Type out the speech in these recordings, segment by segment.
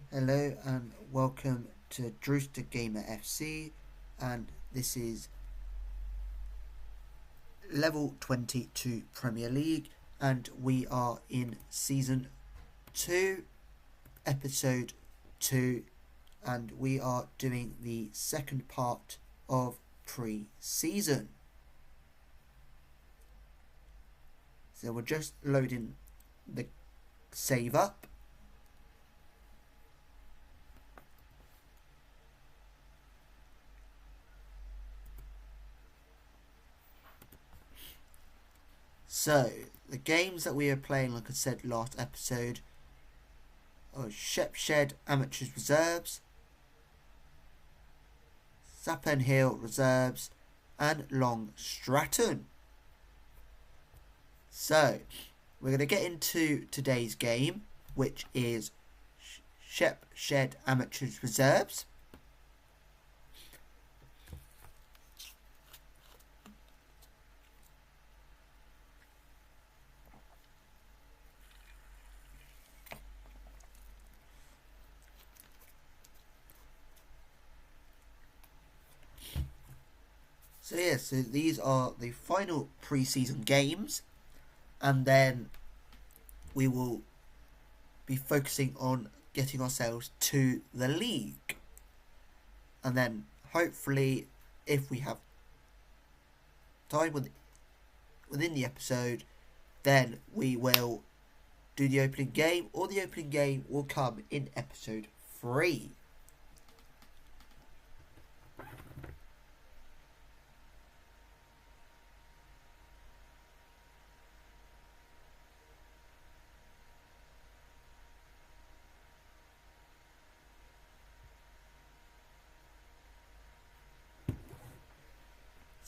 Hello and welcome to Drewster Gamer FC, and this is level 22 Premier League, and we are in season 2, episode 2, and we are doing the second part of pre-season. So we're just loading the save up. So, the games that we are playing, like I said last episode, are Shepshed Amateurs Reserves, Sappen Hill Reserves, and Long Stratton. So, we're going to get into today's game, which is Shepshed Amateurs Reserves. So these are the final pre-season games, and then we will be focusing on getting ourselves to the league. And then hopefully, if we have time within the episode, then we will do the opening game, or the opening game will come in episode 3.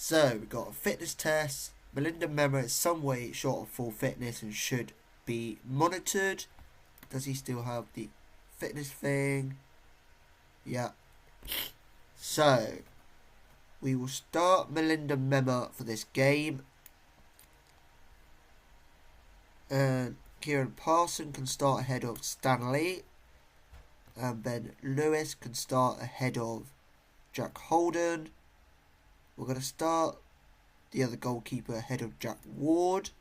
So we've got a fitness test. Melinda Memmer is some way short of full fitness and should be monitored. Does he still have the fitness thing? Yeah. So we will start Melinda Memmer for this game. And Kieran Parson can start ahead of Stanley. And Ben Lewis can start ahead of Jack Holden. We're going to start the other goalkeeper ahead of Jack Ward.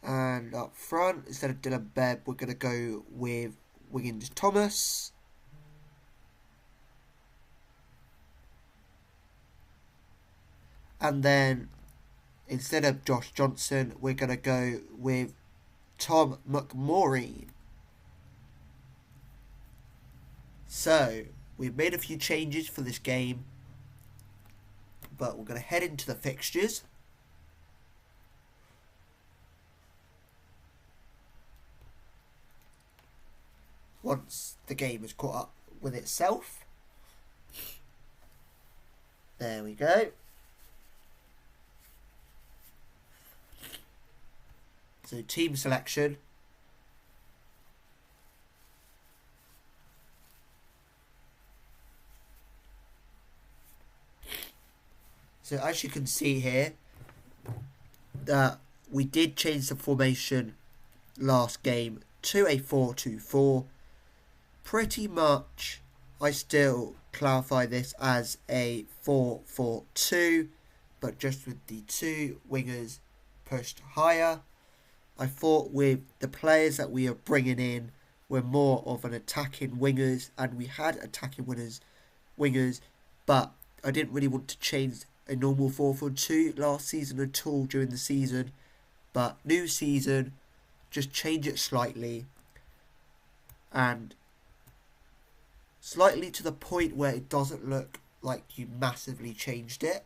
And up front, instead of Dylan Bebb, we're going to go with Wiggins Thomas. And then, instead of Josh Johnson, we're going to go with Tom McMaureen. So, we've made a few changes for this game, but we're going to head into the fixtures. Once the game is caught up with itself. There we go. So team selection. So as you can see here, that we did change the formation last game to a 4-2-4. Pretty much, I still clarify this as a 4-4-2, but just with the two wingers pushed higher. I thought with the players that we are bringing in, we're more of an attacking wingers, and we had attacking wingers, but I didn't really want to change a normal 4-4-2 last season at all during the season. But new season, just change it slightly, and slightly to the point where it doesn't look like you massively changed it.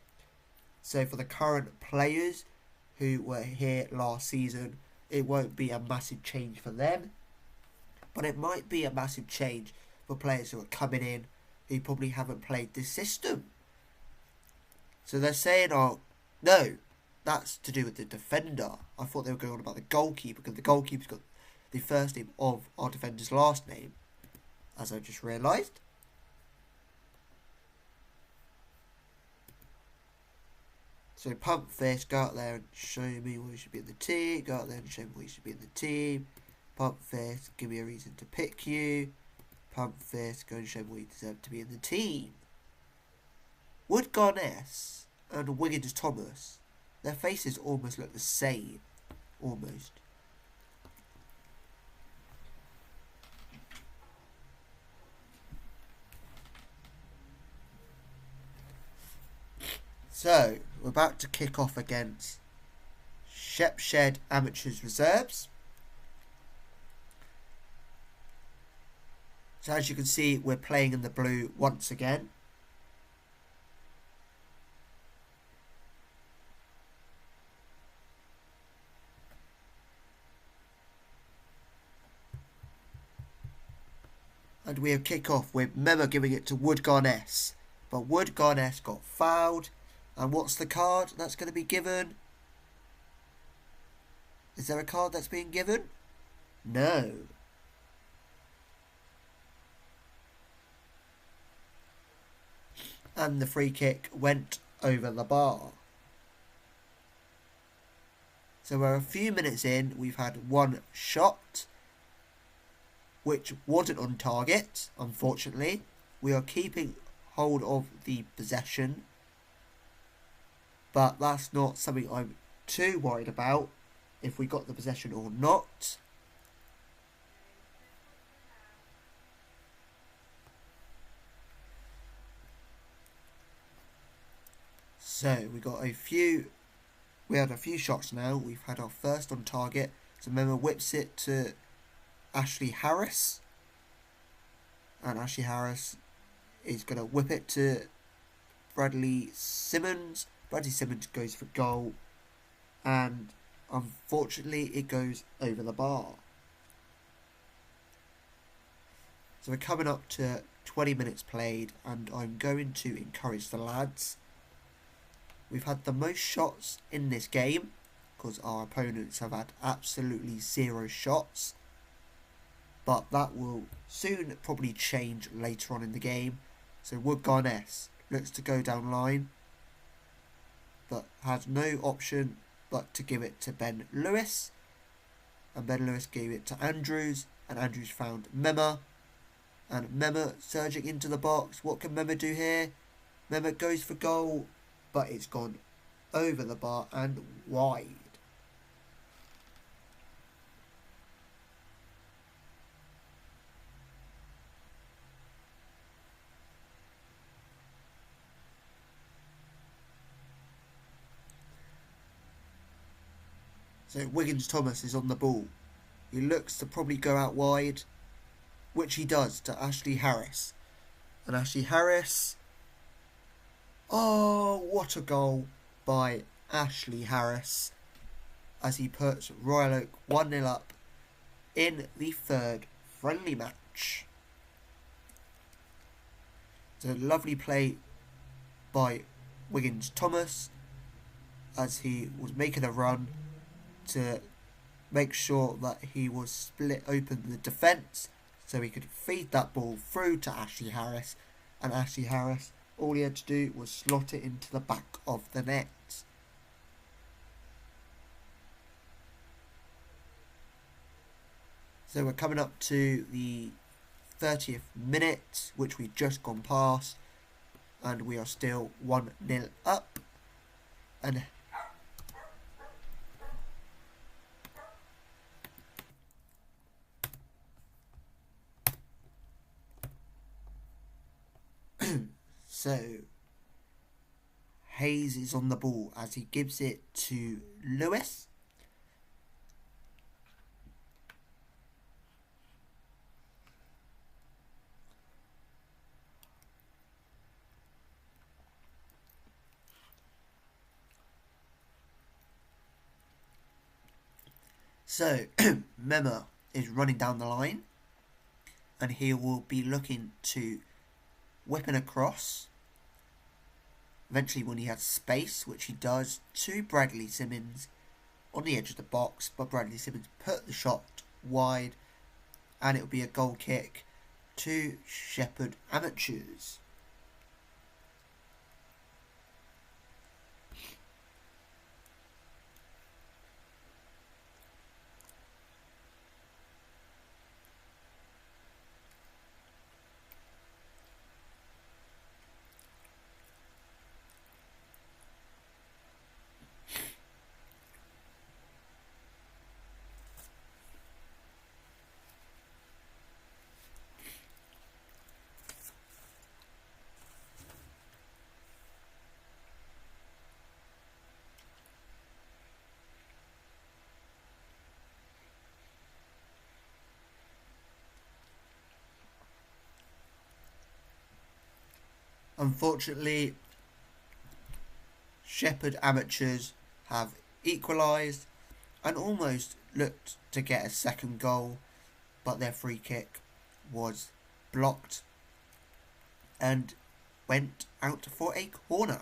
So for the current players who were here last season, it won't be a massive change for them, but it might be a massive change for players who are coming in who probably haven't played this system. So they're saying, oh, no, that's to do with the defender. I thought they were going on about the goalkeeper, because the goalkeeper's got the first name of our defender's last name, as I just realised. So Pump Fist, go out there and show me where you should be in the team. Go out there and show me where you should be in the team. Pump fist, give me a reason to pick you. Pump fist, go and show why you deserve to be in the team. Wood Garness and Wiggins Thomas, their faces almost look the same. Almost. So, we're about to kick off against Shepshed Amateurs Reserves. So as you can see, we're playing in the blue once again. And we'll kick off with Memo giving it to Wood Garness. But Wood Garness got fouled. And what's the card that's going to be given? Is there a card that's being given? No. And the free kick went over the bar. So we're a few minutes in. We've had one shot, which wasn't on target, unfortunately. We are keeping hold of the possession, but that's not something I'm too worried about, if we got the possession or not. So we had a few shots now. We've had our first on target. So Memo whips it to Ashley Harris, and Ashley Harris is going to whip it to Bradley Simmons. Bradley Simmons goes for goal, and unfortunately it goes over the bar. So we're coming up to 20 minutes played, and I'm going to encourage the lads. We've had the most shots in this game, because our opponents have had absolutely 0 shots. But that will soon probably change later on in the game. So Wood Garness looks to go down line, but has no option but to give it to Ben Lewis. And Ben Lewis gave it to Andrews, and Andrews found Mema. And Mema surging into the box. What can Mema do here? Mema goes for goal, but it's gone over the bar and wide. So Wiggins Thomas is on the ball. He looks to probably go out wide, which he does to Ashley Harris. And Ashley Harris... Oh, what a goal by Ashley Harris, as he puts Royal Oak 1-0 up in the third friendly match. It's a lovely play by Wiggins Thomas, as he was making a run to make sure that he was split open the defence, so he could feed that ball through to Ashley Harris, and Ashley Harris, all he had to do was slot it into the back of the net. So we're coming up to the 30th minute, which we've just gone past, and we are still 1-0 up. And so Hayes is on the ball as he gives it to Lewis. So Mema is running down the line, and he will be looking to whipping across. Eventually, when he has space, which he does, to Bradley Simmons on the edge of the box, but Bradley Simmons put the shot wide, and it will be a goal kick to Shepherd Amateurs. Unfortunately, Shepherd Amateurs have equalised and almost looked to get a second goal, but their free kick was blocked and went out for a corner.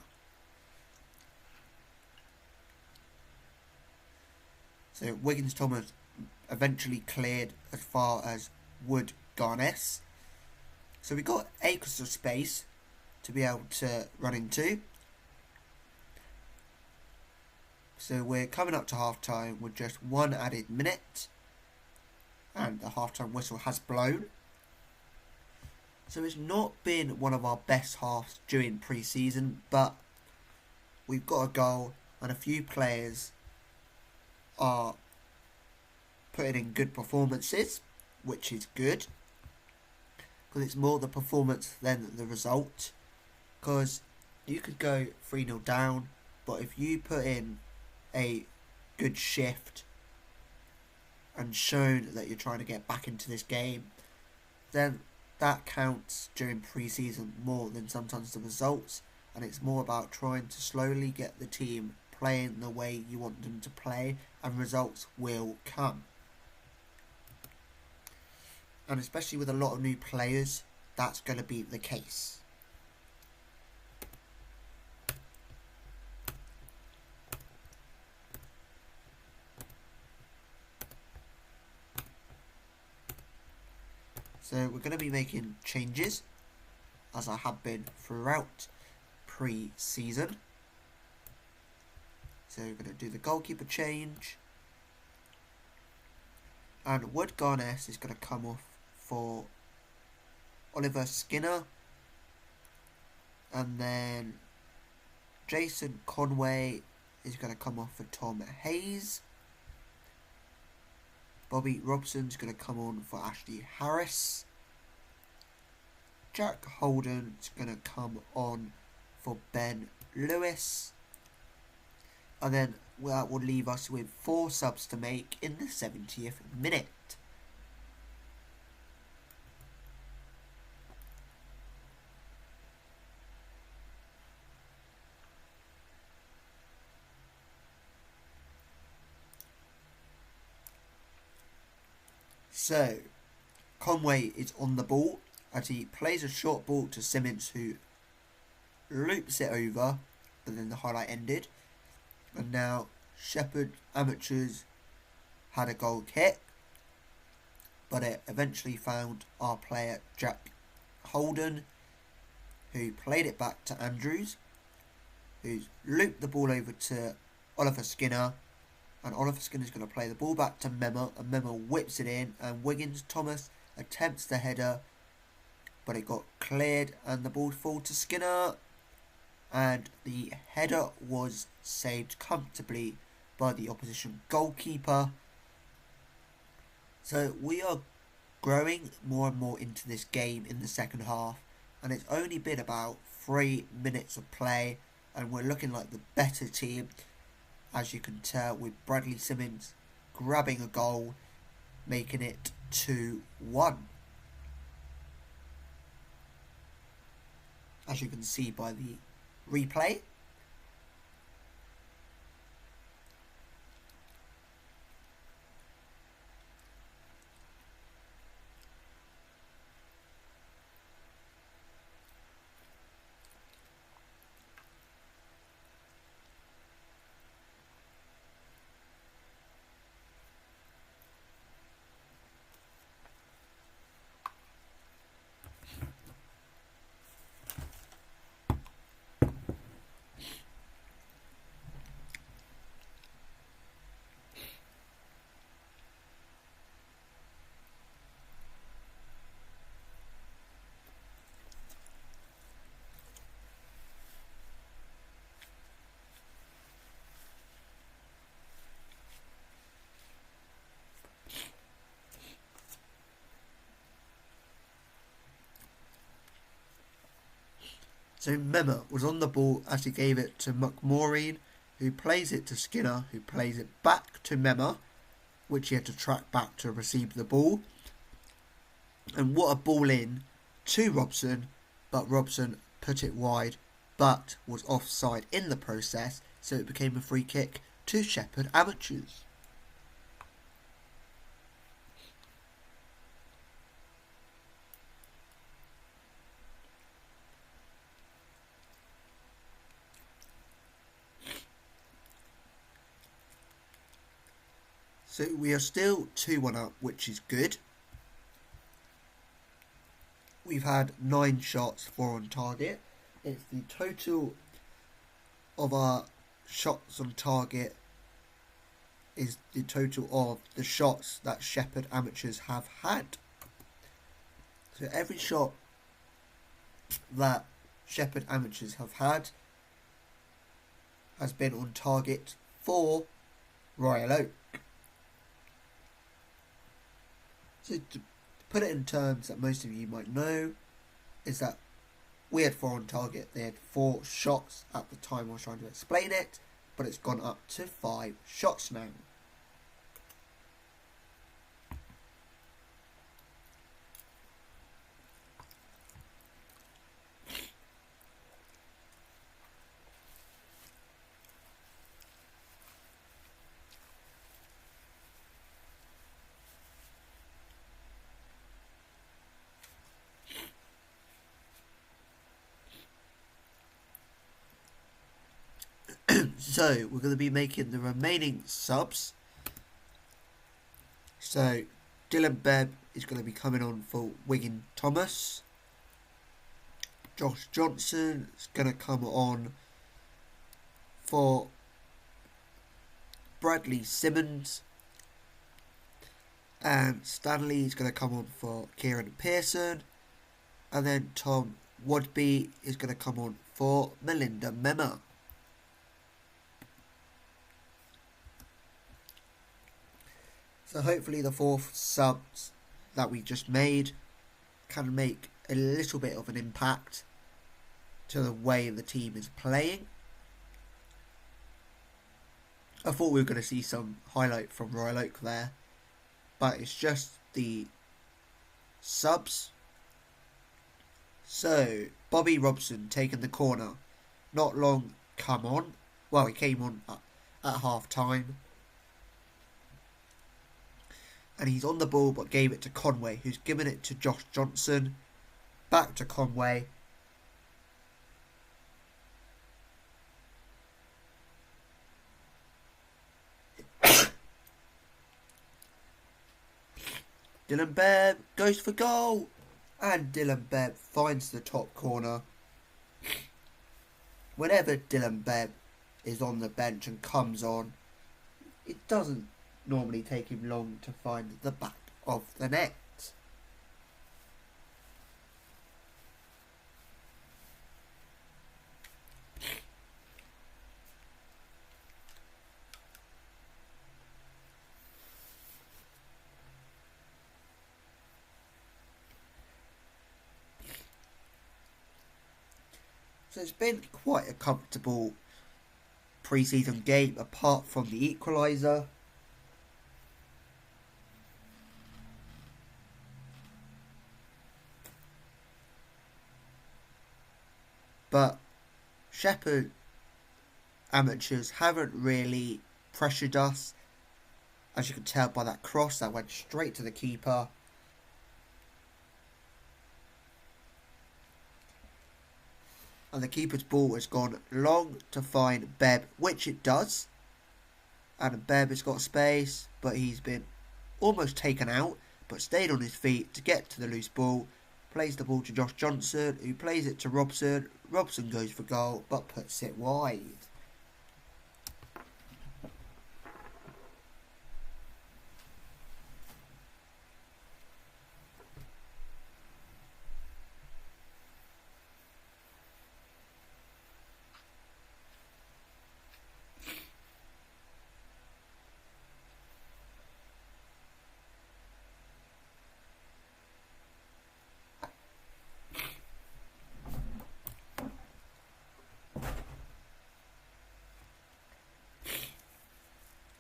So Wiggins Thomas eventually cleared as far as Wood Garness. So we got acres of space to be able to run into. So we're coming up to half time with just one added minute, and the half time whistle has blown. So it's not been one of our best halves during pre-season, but we've got a goal and a few players are putting in good performances, which is good, because it's more the performance than the result. Because you could go 3-0 down, but if you put in a good shift and shown that you're trying to get back into this game, then that counts during pre-season more than sometimes the results, and it's more about trying to slowly get the team playing the way you want them to play, and results will come. And especially with a lot of new players, that's going to be the case. So we're going to be making changes, as I have been throughout pre-season. So we're going to do the goalkeeper change. And Wood Garness is going to come off for Oliver Skinner. And then Jason Conway is going to come off for Tom Hayes. Bobby Robson's going to come on for Ashley Harris. Jack Holden's going to come on for Ben Lewis. And then that will leave us with 4 subs to make in the 70th minute. So, Conway is on the ball as he plays a short ball to Simmons, who loops it over, but then the highlight ended. And now Shepherd Amateurs had a goal kick, but it eventually found our player Jack Holden, who played it back to Andrews, who's looped the ball over to Oliver Skinner, and Oliver Skinner's going to play the ball back to Memo, and Memo whips it in, and Wiggins Thomas attempts the header, but it got cleared, and the ball falls to Skinner, and the header was saved comfortably by the opposition goalkeeper. So we are growing more and more into this game in the second half, and it's only been about 3 minutes of play, and we're looking like the better team, as you can tell, with Bradley Simmons grabbing a goal, making it 2-1. As you can see by the replay. So Memo was on the ball as he gave it to McMaureen, who plays it to Skinner, who plays it back to Memo, which he had to track back to receive the ball. And what a ball in to Robson, but Robson put it wide, but was offside in the process, so it became a free kick to Shepherd Amateurs. So we are still 2-1 up, which is good. We've had 9 shots, 4 on target. It's the total of our shots on target is the total of the shots that Shepherd Amateurs have had. So every shot that Shepherd Amateurs have had has been on target for Royal Oak. So to put it in terms that most of you might know, is that we had 4 on target, they had 4 shots at the time I was trying to explain it, but it's gone up to 5 shots now. So we're going to be making the remaining subs. So Dylan Bebb is going to be coming on for Wigan Thomas. Josh Johnson is going to come on for Bradley Simmons. And Stanley is going to come on for Kieran Pearson. And then Tom Wadby is going to come on for Melinda Memmer. So hopefully the 4th subs that we just made can make a little bit of an impact to the way the team is playing. I thought we were going to see some highlight from Royal Oak there, but it's just the subs. So Bobby Robson taking the corner, not long come on. Well, he came on at half time. And he's on the ball but gave it to Conway, who's given it to Josh Johnson. Back to Conway. Dylan Bebb goes for goal. And Dylan Bebb finds the top corner. Whenever Dylan Bebb is on the bench and comes on, it doesn't normally take him long to find the back of the net. So it's been quite a comfortable pre-season game apart from the equaliser. But Shepherd Amateurs haven't really pressured us, as you can tell by that cross that went straight to the keeper. And the keeper's ball has gone long to find Bebb, which it does. And Bebb has got space, but he's been almost taken out, but stayed on his feet to get to the loose ball. Plays the ball to Josh Johnson, who plays it to Robson. Robson goes for goal, but puts it wide.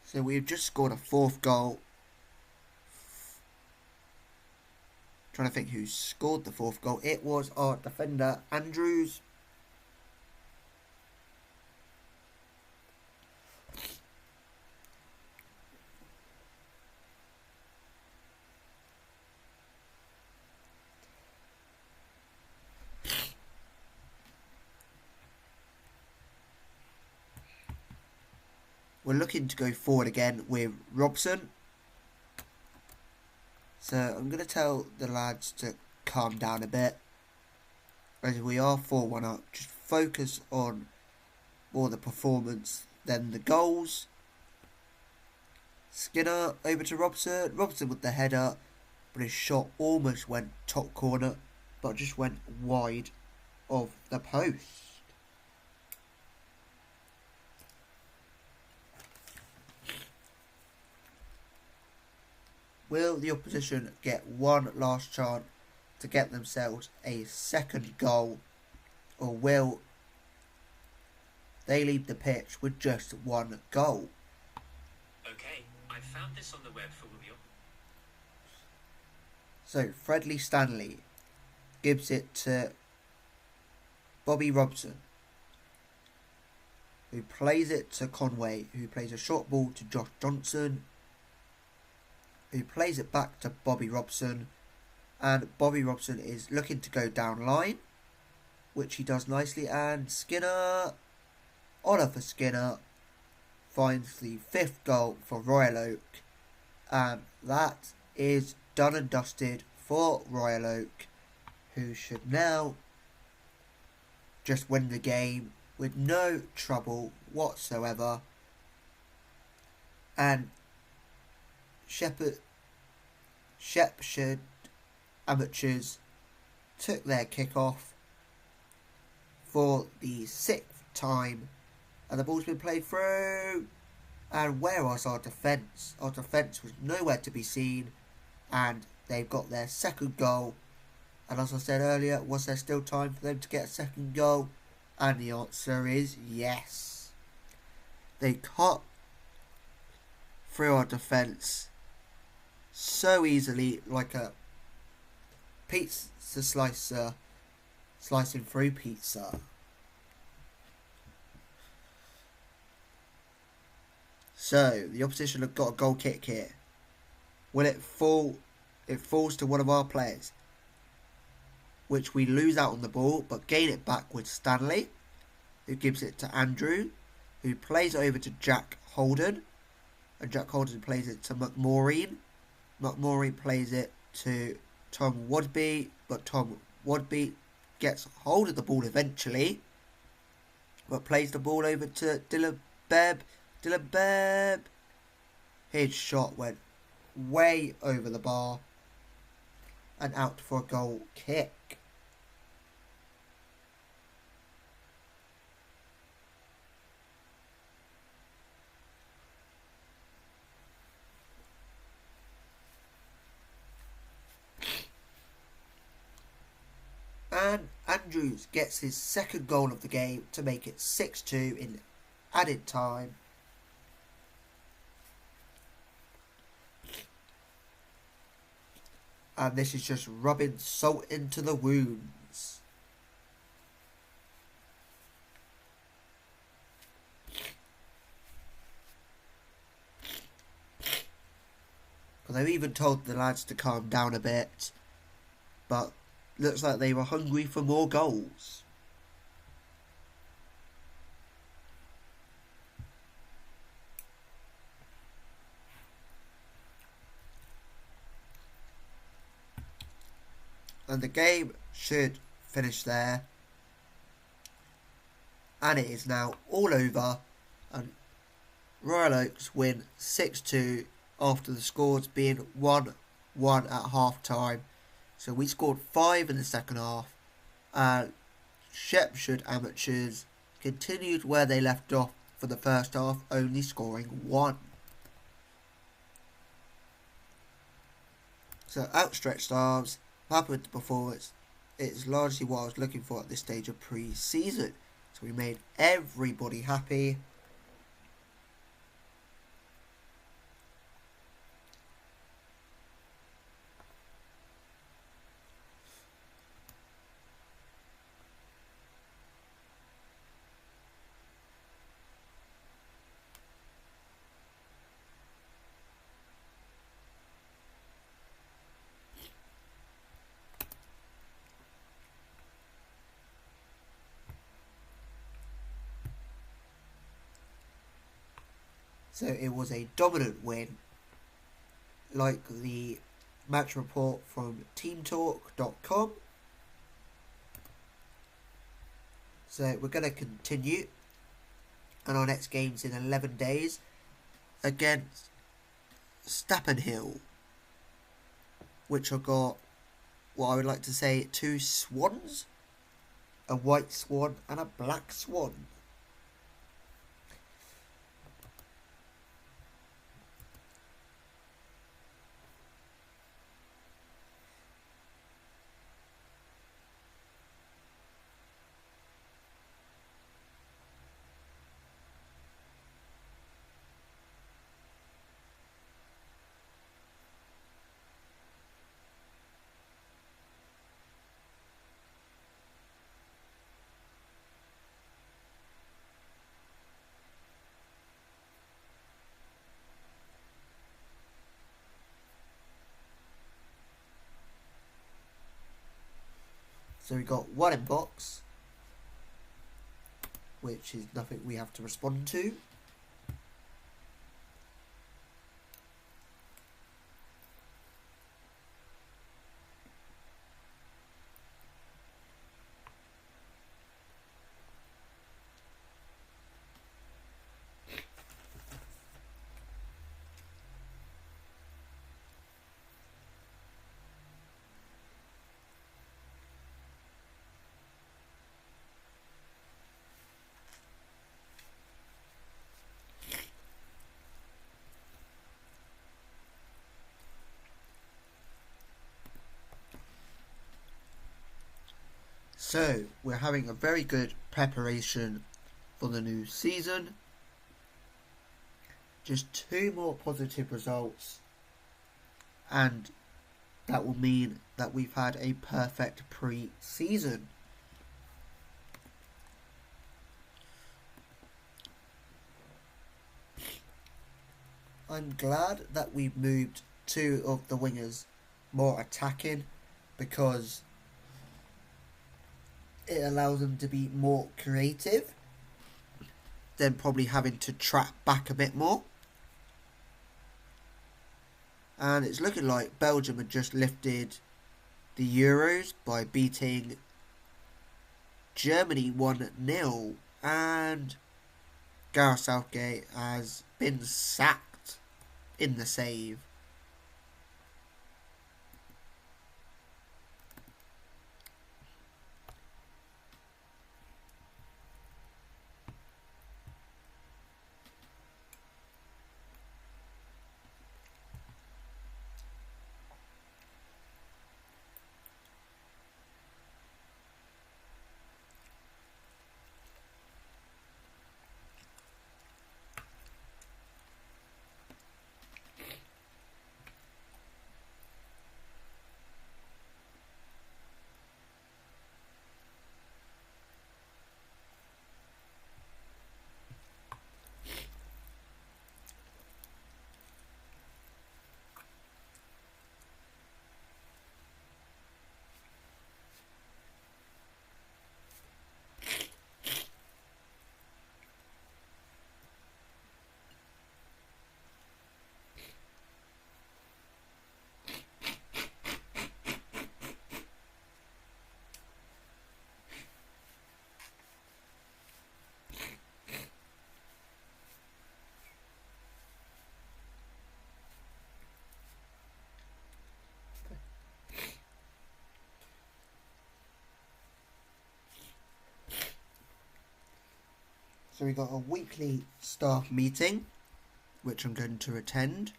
So we've just scored a 4th goal. Trying to think who scored the 4th goal. It was our defender, Andrews. we're looking to go forward again with Robson. So I'm going to tell the lads to calm down a bit, as we are 4-1 up. Just focus on more the performance than the goals. Skinner over to Robson. Robson with the header, but his shot almost went top corner, but just went wide of the post. Will the opposition get one last chance to get themselves a second goal, or will they leave the pitch with just one goal? Okay, I found this on the web for William. So Fredley Stanley gives it to Bobby Robson, who plays it to Conway, who plays a short ball to Josh Johnson, who plays it back to Bobby Robson, and Bobby Robson is looking to go down line, which he does nicely, and Skinner, Oliver Skinner, finds the 5th goal for Royal Oak, and that is done and dusted for Royal Oak, who should now just win the game with no trouble whatsoever. And Shepshire Amateurs took their kick-off for the 6th time, and the ball's been played through. And where was our defence? Our defence was nowhere to be seen, and they've got their second goal. And as I said earlier, was there still time for them to get a second goal? And the answer is yes. They cut through our defence so easily, like a pizza slicer slicing through pizza. So the opposition have got a goal kick here. Will it fall? It falls to one of our players, which we lose out on the ball, but gain it back with Stanley, who gives it to Andrew, who plays it over to Jack Holden, and Jack Holden plays it to McMaureen. McMaureen plays it to Tom Wadby, but Tom Wadby gets hold of the ball eventually, but plays the ball over to Dylan Bebb. Dylan Bebb, his shot went way over the bar and out for a goal kick. And Andrews gets his second goal of the game to make it 6-2 in added time. And this is just rubbing salt into the wounds. Because they've even told the lads to calm down a bit, but looks like they were hungry for more goals. And the game should finish there. And it is now all over. And Royal Oaks win 6-2 after the scores being 1-1 at half time. So we scored 5 in the second half. And Shepshire Amateurs continued where they left off for the first half, only scoring 1. So outstretched arms. Happy with the performance. It's largely what I was looking for at this stage of pre-season. So we made everybody happy. So it was a dominant win, like the match report from teamtalk.com. So we're going to continue, and our next game's in 11 days against Stappenhill, which have got what I would like to say 2 swans, a white swan and a black swan. So we got one inbox, which is nothing we have to respond to. So we're having a very good preparation for the new season. Just 2 more positive results, and that will mean that we've had a perfect pre-season. I'm glad that we've moved 2 of the wingers more attacking, because it allows them to be more creative than probably having to track back a bit more. And it's looking like Belgium had just lifted the Euros by beating Germany 1-0, and Gareth Southgate has been sacked in the save. So we got a weekly staff meeting, which I'm going to attend.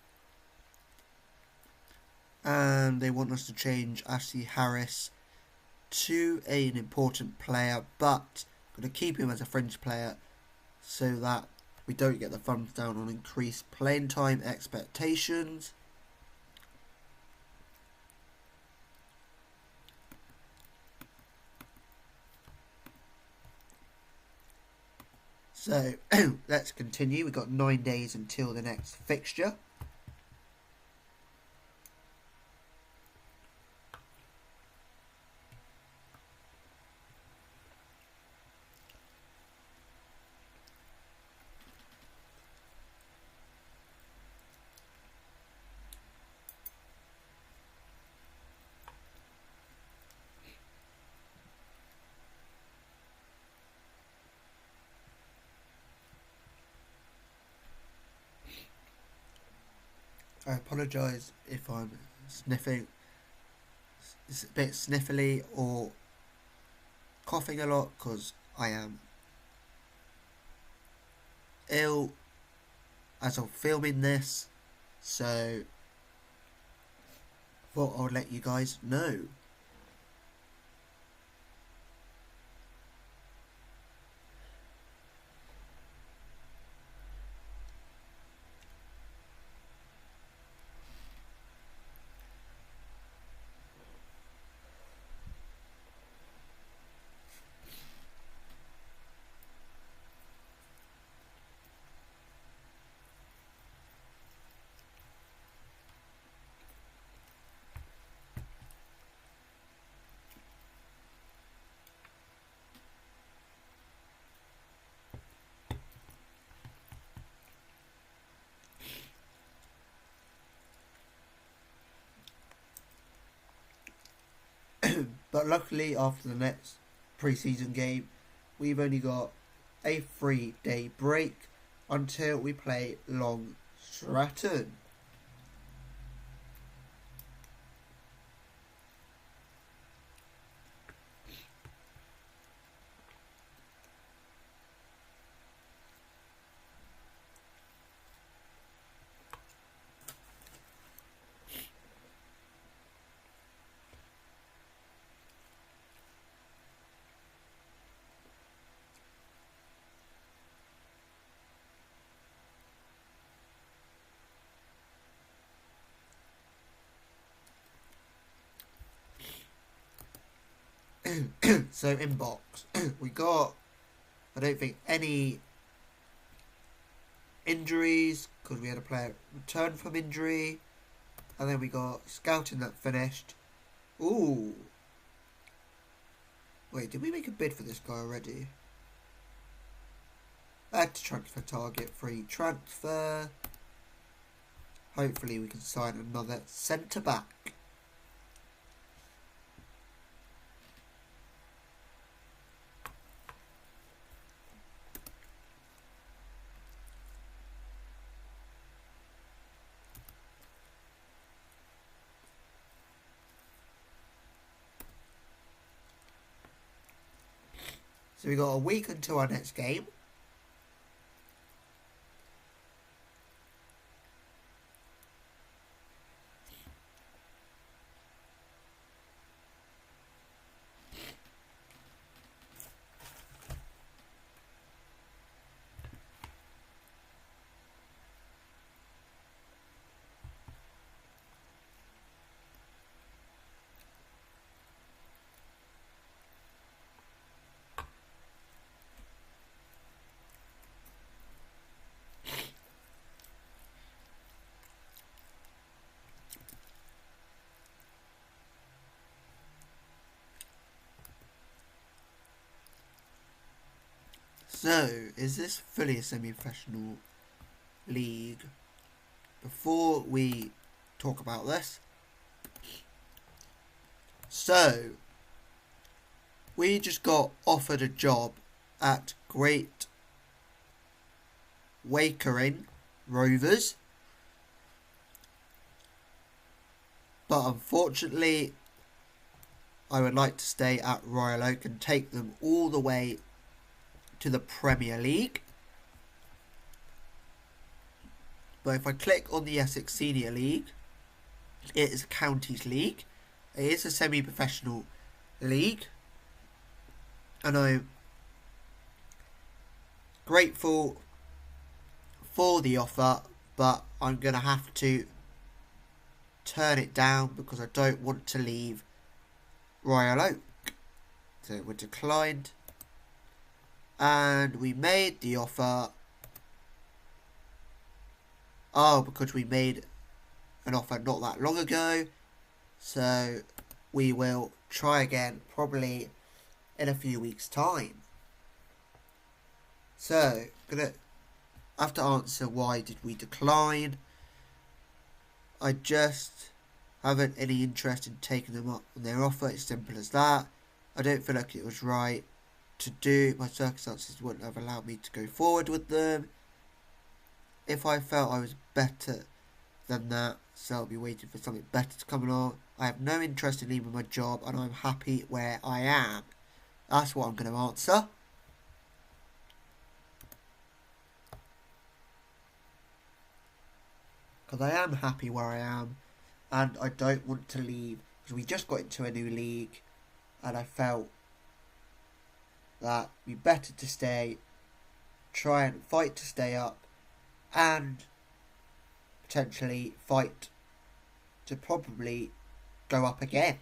And they want us to change Ashley Harris to an important player, but I'm going to keep him as a fringe player so that we don't get the thumbs down on increased playing time expectations. So let's continue. We've got 9 days until the next fixture. I apologise if I'm sniffing. It's a bit sniffly or coughing a lot because I am ill as I'm filming this. So thought I'd let you guys know. But luckily, after the next pre-season game, we've only got a 3-day break until we play Long Stratton. So inbox, we got, I don't think, any injuries because we had a player return from injury, and then we got scouting that finished. Ooh, wait, did we make a bid for this guy already? Add to transfer target, free transfer. Hopefully we can sign another centre back. So we got a week until our next game. So, is this fully a semi-professional league? Before we talk about this, so we just got offered a job at Great Wakering Rovers, but unfortunately I would like to stay at Royal Oak and take them all the way to the Premier League. But if I click on the Essex Senior League, it is a counties league. It is a semi-professional league, and I'm grateful for the offer, but I'm going to have to turn it down because I don't want to leave Royal Oak. So we declined, and we made the offer. Oh, because we made an offer not that long ago. So we will try again probably in a few weeks' time. So, gonna have to answer why did we decline. I just haven't any interest in taking them up on their offer. It's simple as that. I don't feel like it was right to do. My circumstances wouldn't have allowed me to go forward with them. If I felt I was better than that, so I'll be waiting for something better to come along. I have no interest in leaving my job, and I'm happy where I am. That's what I'm going to answer. Because I am happy where I am, and I don't want to leave, because we just got into a new league, and I felt that it'd be better to stay, try and fight to stay up, and potentially fight to probably go up again.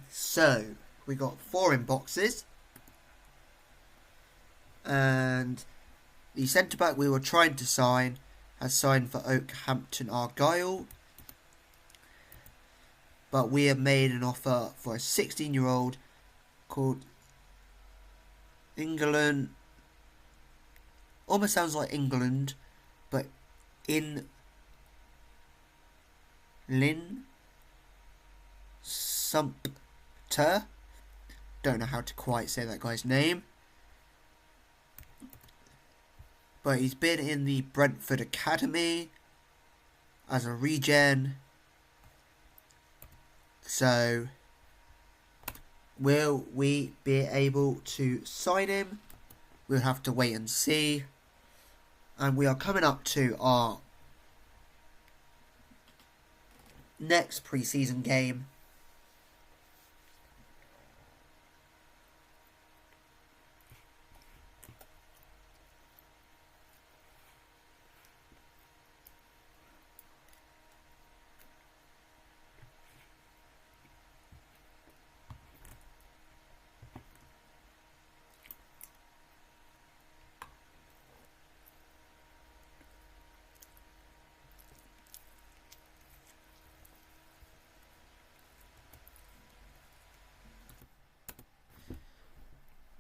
So, we got 4 inboxes. And the centre-back we were trying to sign has signed for Oakhampton Argyle. But we have made an offer for a 16-year-old called England. Almost sounds like England, but in Lynn Sumpter. Don't know how to quite say that guy's name. But he's been in the Brentford Academy as a regen. So, will we be able to sign him? We'll have to wait and see. And we are coming up to our next pre-season game.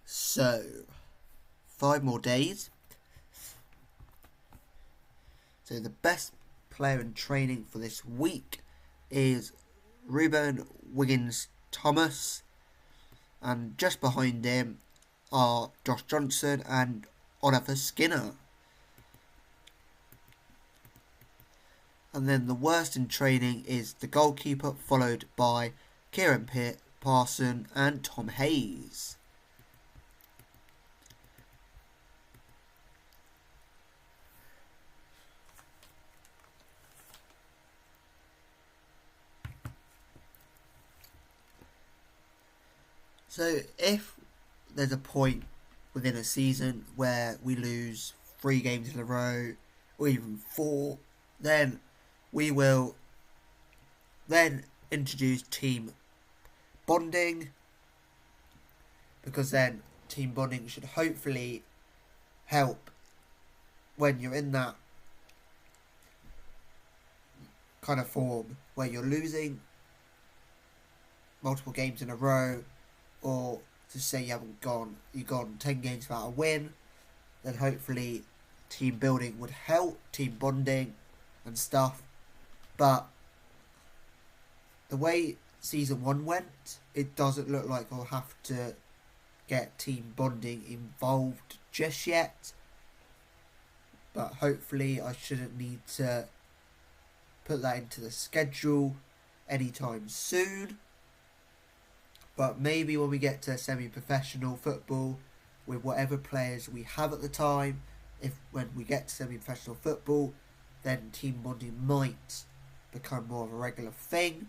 So, 5 more days. So the best player in training for this week is Ruben Wiggins Thomas. And just behind him are Josh Johnson and Oliver Skinner. And then the worst in training is the goalkeeper, followed by Kieran Parson and Tom Hayes. So if there's a point within a season where we lose 3 games in a row, or even 4, then we will then introduce team bonding, because then team bonding should hopefully help when you're in that kind of form where you're losing multiple games in a row, or to say you've gone 10 games without a win, then hopefully team building would help, team bonding and stuff. But the way Season 1 went, it doesn't look like I'll have to get team bonding involved just yet. But hopefully I shouldn't need to put that into the schedule anytime soon. But maybe when we get to semi-professional football, with whatever players we have at the time, when we get to semi-professional football, then team bonding might become more of a regular thing.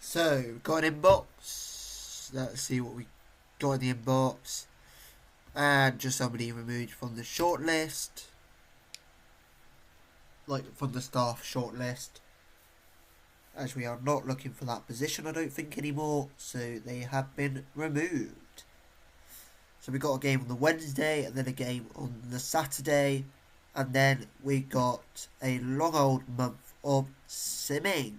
So, got an inbox. Let's see what we got in the inbox. And just somebody removed from the shortlist. Like, from the staff shortlist. As we are not looking for that position, I don't think, anymore. So, they have been removed. So, we got a game on the Wednesday, and then a game on the Saturday. And then we got a long old month of simming.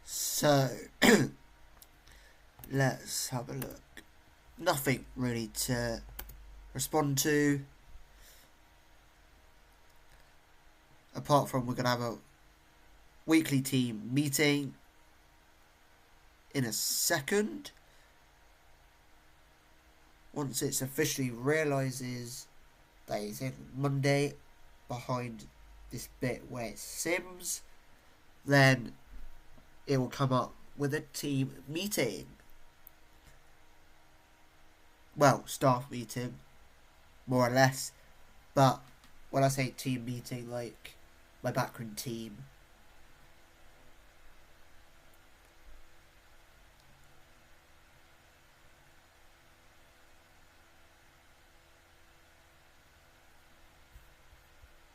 So, let's have a look. Nothing really to respond to. Apart from we're going to have a weekly team meeting in a second. Once it's officially realises that it's in Monday behind this bit where it sims, then it will come up with a team meeting. Well, staff meeting, more or less. But when I say team meeting, like my backroom team.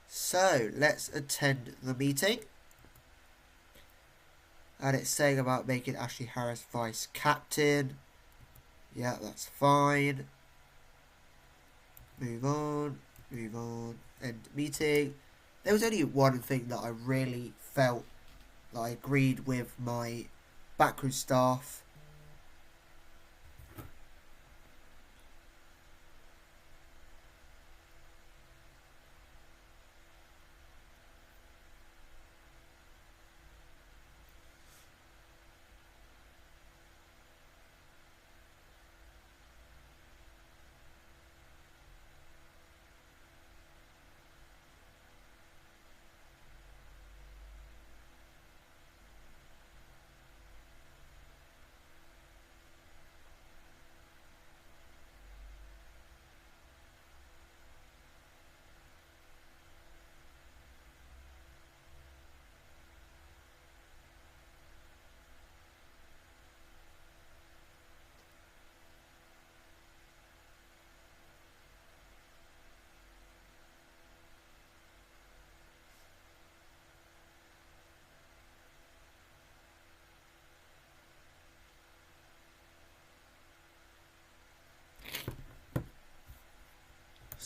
So, let's attend the meeting. And it's saying about making Ashley Harris vice captain. Yeah, that's fine. Move on. End meeting. There was only one thing that I really felt that I agreed with my backroom staff.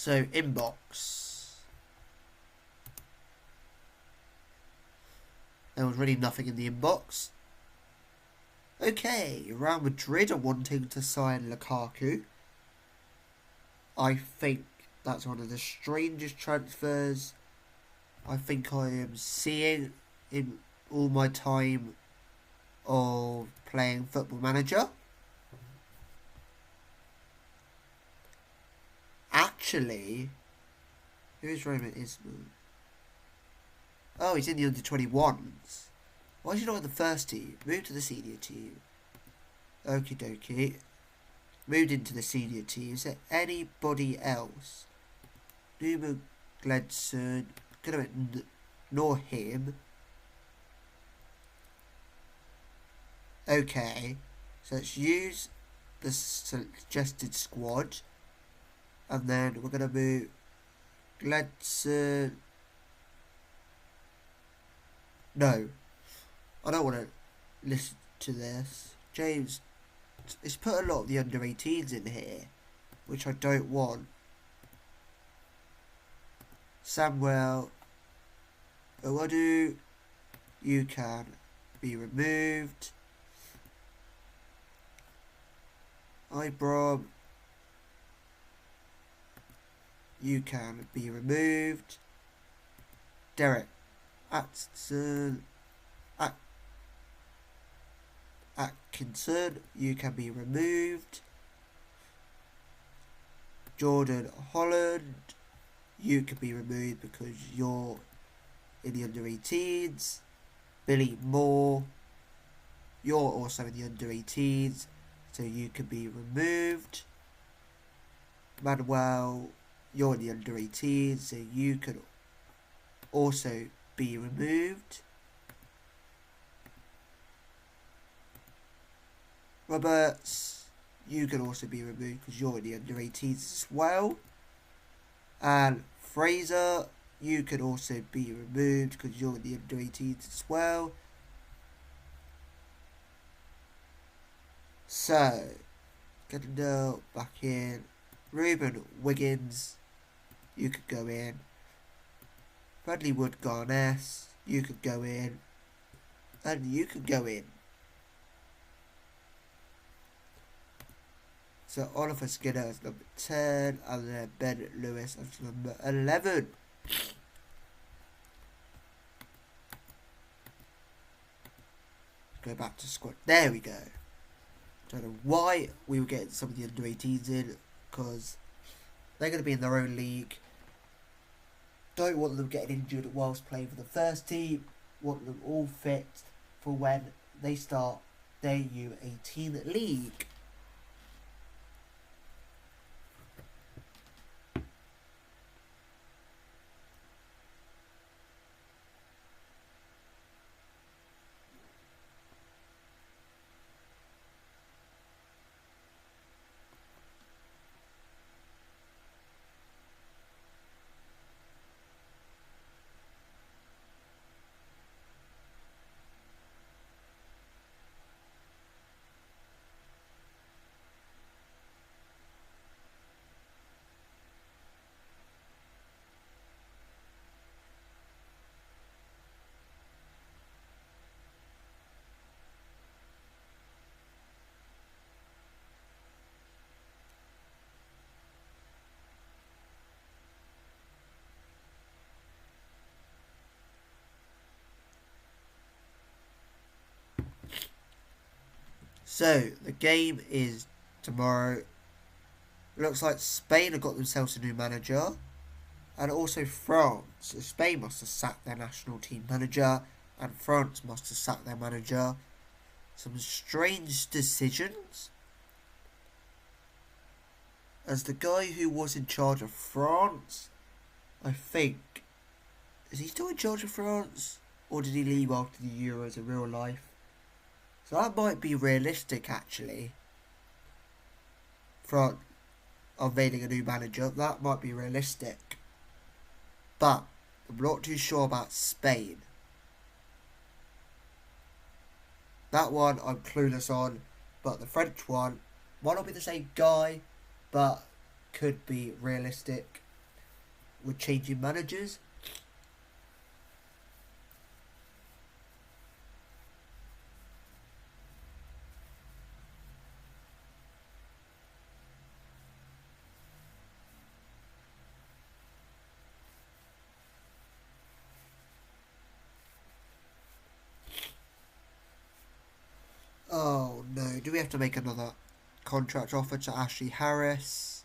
So, inbox. There was really nothing in the inbox. Okay, Real Madrid are wanting to sign Lukaku. I think that's one of the strangest transfers I think I am seeing in all my time of playing Football Manager. Actually, who is Roman Ismail? Oh, he's in the under-21s. Why is he not in the first team? Moved to the senior team. Okie dokie. Moved into the senior team. Is there anybody else? Numa Gledson. Gonna ignore him. Okay. So let's use the suggested squad. And then we're gonna move Gledson. No. I don't want to listen to this. James, it's put a lot of the under-18s in here, which I don't want. Samuel Owadu, you can be removed. Ibram, you can be removed. Derek Atkinson, you can be removed. Jordan Holland, you can be removed because you're in the under-18s. Billy Moore, you're also in the under-18s, so you can be removed. Manuel, you're in the under-18s, so you can also be removed. Roberts, you can also be removed because you're in the under-18s as well. And Fraser, you can also be removed because you're in the under-18s as well. So, Kendall back in. Ruben Wiggins, you could go in. Bradley Wood Garness, you could go in. And you could go in. So Oliver Skinner is number 10, and then Ben Lewis is number 11. Go back to squad. There we go. Don't know why we were getting some of the under-18s in, because they're going to be in their own league. Don't want them getting injured whilst playing for the first team. Want them all fit for when they start their U18 league. So, the game is tomorrow. Looks like Spain have got themselves a new manager. And also France. So Spain must have sacked their national team manager. And France must have sacked their manager. Some strange decisions. As the guy who was in charge of France, I think... Is he still in charge of France? Or did he leave after the Euros in real life? So that might be realistic, actually. For unveiling a new manager, that might be realistic. But I'm not too sure about Spain. That one I'm clueless on. But the French one might not be the same guy, but could be realistic. with changing managers. Oh no, do we have to make another contract offer to Ashley Harris?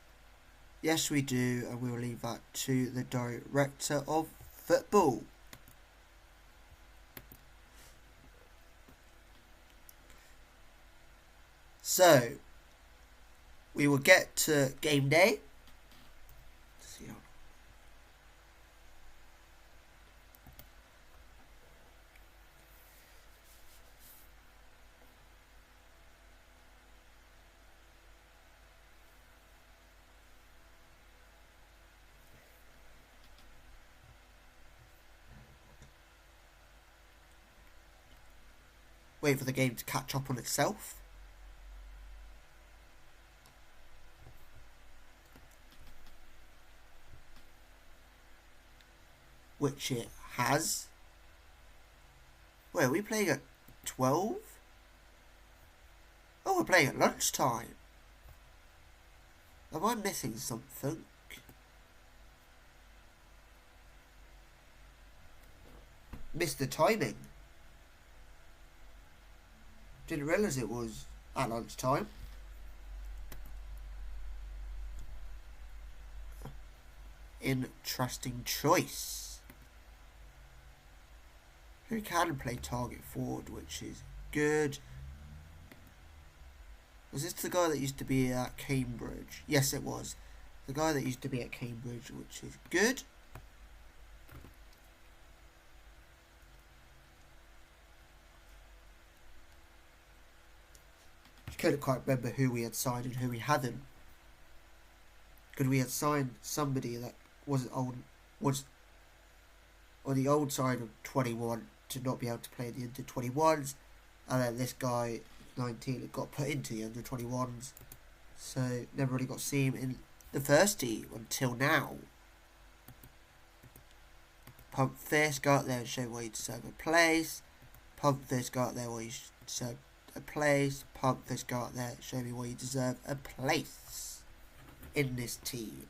Yes, we do, and we will leave that to the director of football. So, we will get to game day. Wait for the game to catch up on itself. Which it has. Wait, are we playing at 12? Oh, we're playing at lunchtime. Am I missing something? Missed the timing. Didn't realise it was at lunchtime. Interesting choice. Who can play target forward, which is good. Was this the guy that used to be at Cambridge? Yes, it was. The guy that used to be at Cambridge, which is good. I couldn't quite remember who we had signed and who we hadn't. Because we had signed somebody that was on the old side of 21 to not be able to play the under 21s, and then this guy 19 had got put into the under 21s, so never really got to see him in the first team until now. Pump this, go out there and show why you deserve a place. Pump this, go out there why you deserve a place. Pump this, go out there, show me why you deserve a place in this team.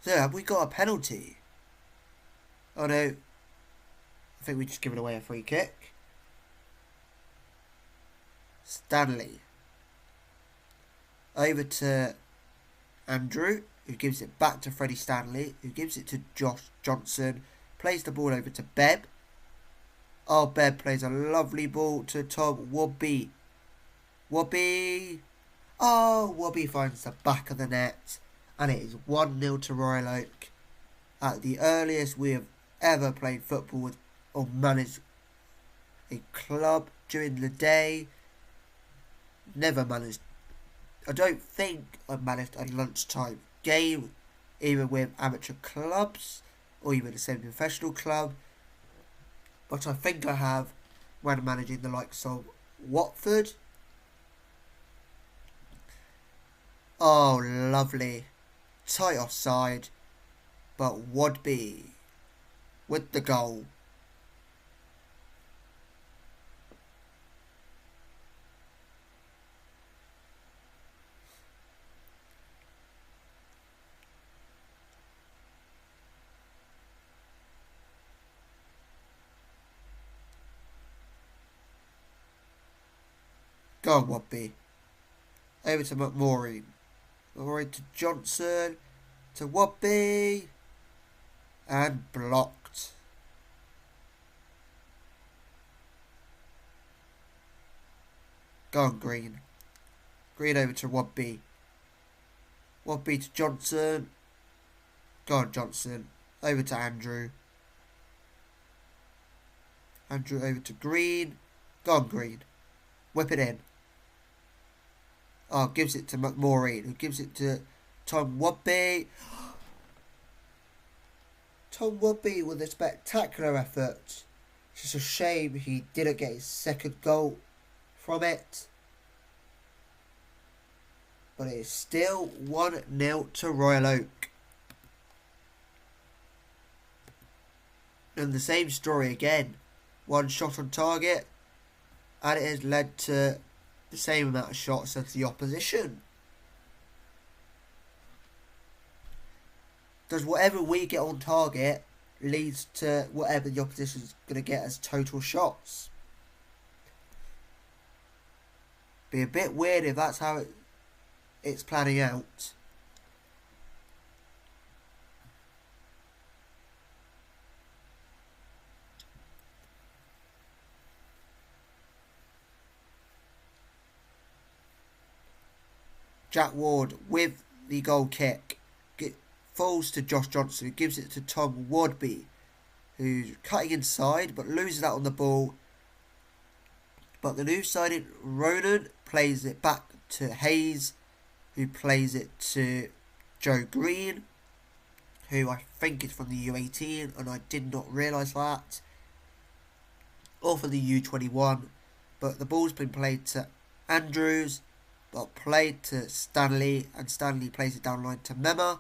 So, have we got a penalty? Oh no. I think we just given away a free kick. Stanley. Over to Andrew, who gives it back to Freddie Stanley, who gives it to Josh Johnson. Plays the ball over to Bebb. Oh, Bebb plays a lovely ball to Tom Wobby. Wobby. Oh, Wobby finds the back of the net. And it is 1-0 to Royal Oak. At the earliest we have ever played football with or managed a club during the day. Never managed. I don't think I've managed a lunchtime game, either with amateur clubs or even a semi-professional club. But I think I have when managing the likes of Watford. Oh, lovely. Tight offside, but Wadby with the goal. Go on, Wadby. Over to McMaureen. McMaureen to Johnson. To Wadby. And blocked. Go on, Green. Green over to Wadby. Wadby to Johnson. Go on, Johnson. Over to Andrew. Andrew over to Green. Go on, Green. Whip it in. Oh, gives it to McMaureen, who gives it to Tom Wadby. Tom Wadby with a spectacular effort. It's just a shame he didn't get his second goal from it. But it is still 1-0 to Royal Oak. And the same story again. One shot on target. And it has led to the same amount of shots as the opposition. Does whatever we get on target leads to whatever the opposition is going to get as total shots. Be a bit weird if that's how it's planning out. Jack Ward with the goal kick. Falls to Josh Johnson, who gives it to Tom Wadby, who's cutting inside but loses that on the ball. But the new signing Ronan plays it back to Hayes, who plays it to Joe Green, who I think is from the U18, and I did not realise that. Or for the U21, but the ball's been played to Andrews, but played to Stanley, and Stanley plays it down line to Mema,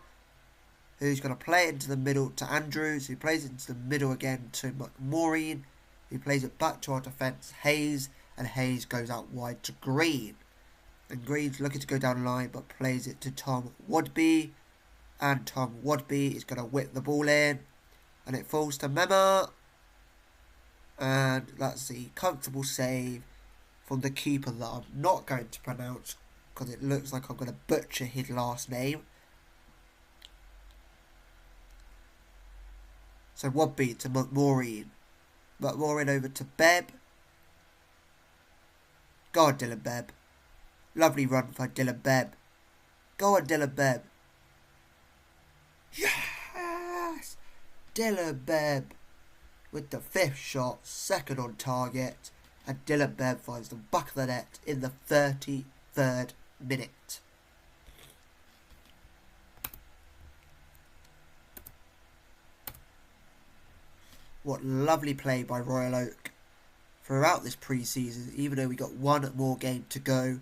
who's going to play it into the middle to Andrews, who plays it into the middle again to McMaureen, who plays it back to our defence, Hayes, and Hayes goes out wide to Green. And Green's looking to go down the line, but plays it to Tom Wadby, and Tom Wadby is going to whip the ball in, and it falls to Mema, and that's the comfortable save from the keeper that I'm not going to pronounce, because it looks like I'm going to butcher his last name. So Wadby to McMaureen. McMaureen over to Bebb. Go on, Dylan Bebb. Lovely run for Dylan Bebb. Go on, Dylan Bebb. Yes! Dylan Bebb with the 5th shot, second on target. And Dylan Bebb finds the back of the net in the 33rd minute. What lovely play by Royal Oak. Throughout this pre-season, even though we got one more game to go,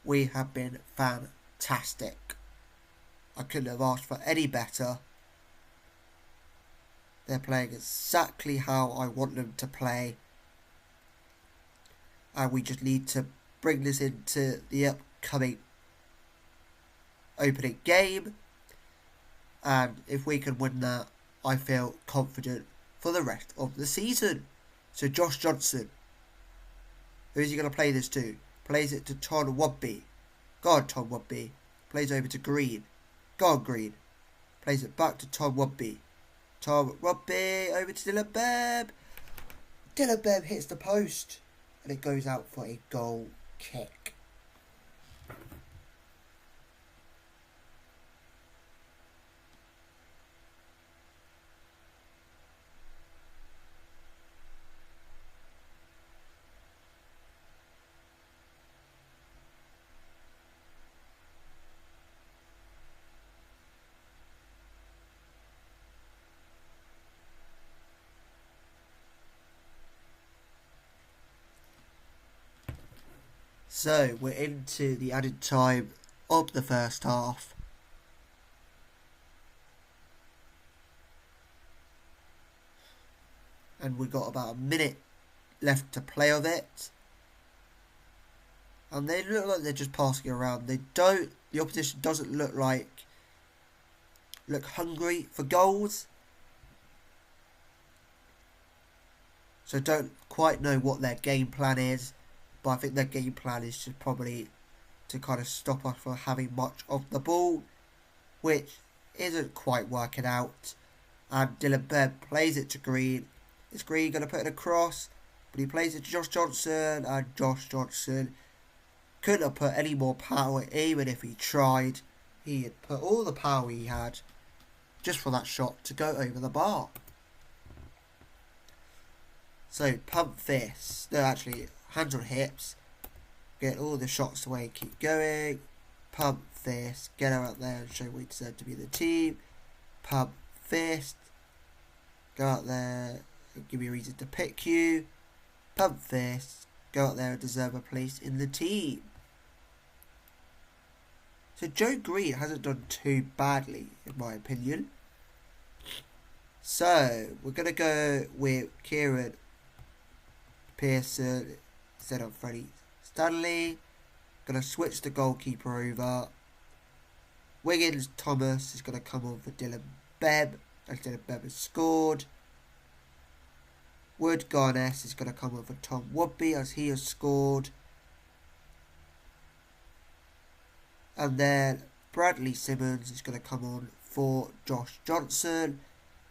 we have been fantastic. I couldn't have asked for any better. They're playing exactly how I want them to play. And we just need to bring this into the upcoming opening game. And if we can win that, I feel confident for the rest of the season. So Josh Johnson, who's he going to play this to? Plays it to Tom Wadby. Go on, Tom Wadby. Plays over to Green. Go on, Green. Plays it back to Tom Wadby. Tom Wadby over to Dylan Bebb. Dylan Bebb hits the post, and it goes out for a goal kick. So, we're into the added time of the first half. And we've got about a minute left to play of it. And they look like they're just passing around. The opposition doesn't look hungry for goals. So don't quite know what their game plan is. But I think their game plan is to probably to kind of stop us from having much of the ball, which isn't quite working out. And Dylan Bebb plays it to Green. Is Green going to put it across? But he plays it to Josh Johnson, and Josh Johnson couldn't have put any more power even if he tried. He had put all the power he had just for that shot to go over the bar. So pump fist, no actually, hands on hips, get all the shots away, keep going, pump fist, get out there and show we deserve to be the team, pump fist, go out there and give me a reason to pick you, pump fist, go out there and deserve a place in the team. So Joe Green hasn't done too badly in my opinion. So we're going to go with Kieran Pearson instead of Freddie Stanley. Going to switch the goalkeeper over. Wiggins Thomas is going to come on for Dylan Bebb, as Dylan Bebb has scored. Wood Garness is going to come on for Tom Woodby, as he has scored. And then Bradley Simmons is going to come on for Josh Johnson.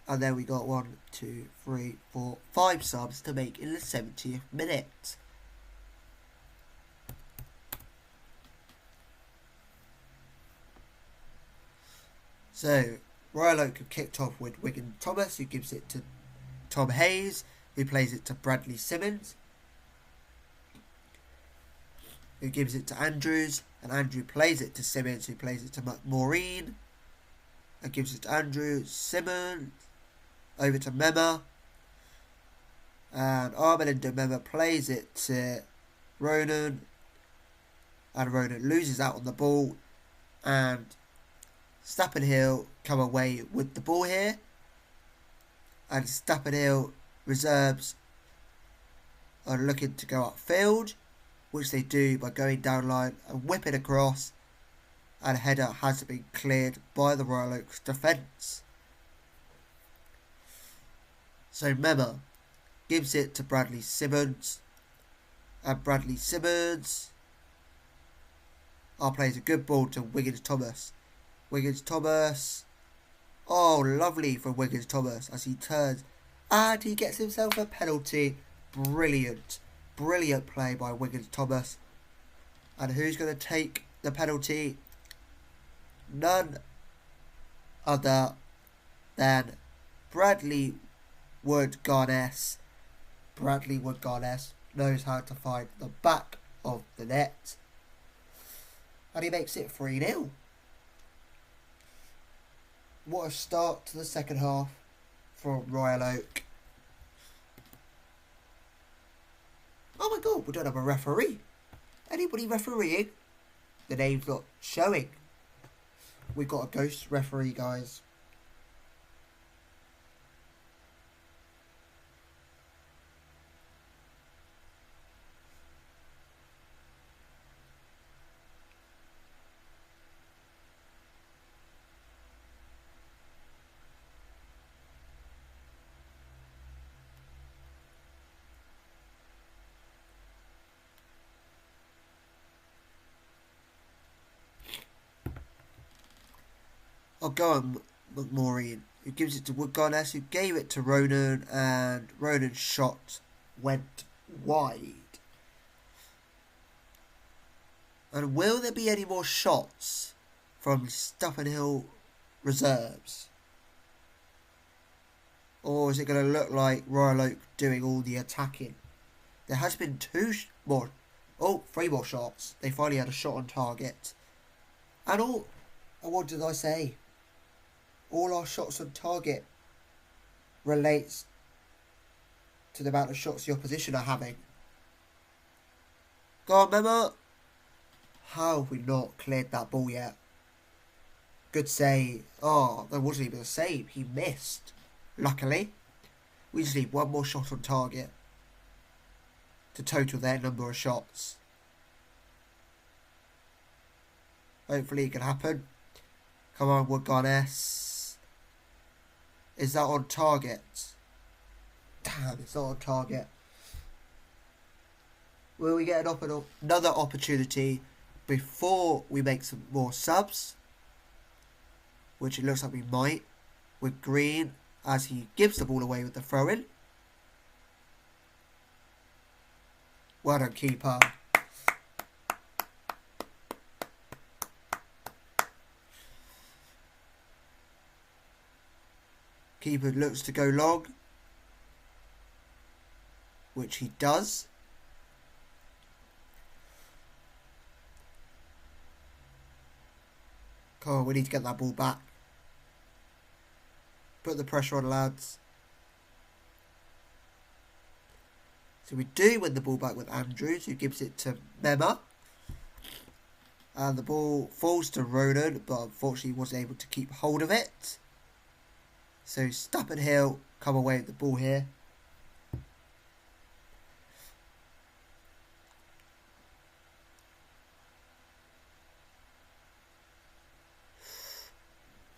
And then we got 1, 2, 3, 4, 5 subs to make in the 70th minute. So, Royal Oak have kicked off with Wigan Thomas, who gives it to Tom Hayes, who plays it to Bradley Simmons, who gives it to Andrews, and Andrew plays it to Simmons, who plays it to Maureen, and gives it to Andrew, Simmons, over to Mema, and Armando Mema plays it to Ronan, and Ronan loses out on the ball, and Stappen Hill come away with the ball here, and Stappen Hill reserves are looking to go upfield, which they do by going down line and whipping across, and a header has been cleared by the Royal Oaks defence. So Mema gives it to Bradley Simmons, and Bradley Simmons plays a good ball to Wiggins Thomas. Wiggins Thomas, oh lovely from Wiggins Thomas as he turns and he gets himself a penalty. Brilliant play by Wiggins Thomas. And who's going to take the penalty? None other than Bradley Wood Garness. Bradley Wood Garness knows how to find the back of the net, and he makes it 3-0. What a start to the second half from Royal Oak. Oh my god, we don't have a referee. Anybody refereeing? The name's not showing. We've got a ghost referee, guys. I'll go on McMaureen, who gives it to Wood Garness, who gave it to Ronan, and Ronan's shot went wide. And will there be any more shots from Stappen Hill reserves? Or is it going to look like Royal Oak doing all the attacking? There has been three more shots. They finally had a shot on target. And what did I say? All our shots on target relates to the amount of shots the opposition are having. Go on, Mema. How have we not cleared that ball yet? Good save. Oh, there wasn't even a save. He missed. Luckily. We just need one more shot on target to total their number of shots. Hopefully it can happen. Come on, Wood Garness. Is that on target? Damn, it's not on target. Will we get another opportunity before we make some more subs, which it looks like we might, with Green as he gives the ball away with the throw-in. Well done, keeper. Keeper looks to go long, which he does. Come on, we need to get that ball back. Put the pressure on, lads. So we do win the ball back with Andrews, who gives it to Mema. And the ball falls to Ronan, but unfortunately he wasn't able to keep hold of it. So Stapp and Hill come away with the ball here.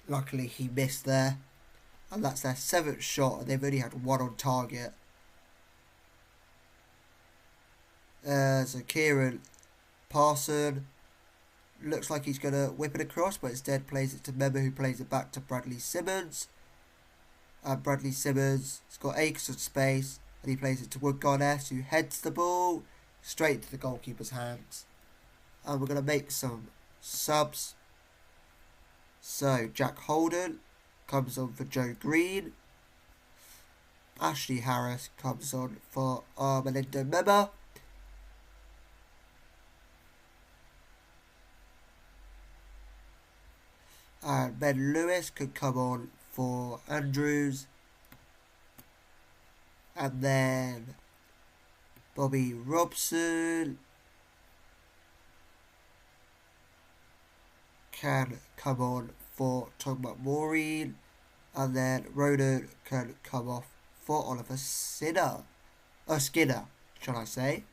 Luckily he missed there. And that's their 7th shot, and they've only had 1 on target. So Kieran Parson looks like he's going to whip it across, but instead plays it to Mema, who plays it back to Bradley Simmons. And Bradley Simmons has got acres of space, and he plays it to Woodgarness, who heads the ball straight to the goalkeeper's hands. And we're going to make some subs. So Jack Holden comes on for Joe Green. Ashley Harris comes on for Armando Mema. And Ben Lewis could come on for Andrews. And then Bobby Robson can come on for Tom McMaureen. And then Ronan can come off for Oliver Skinner, shall I say.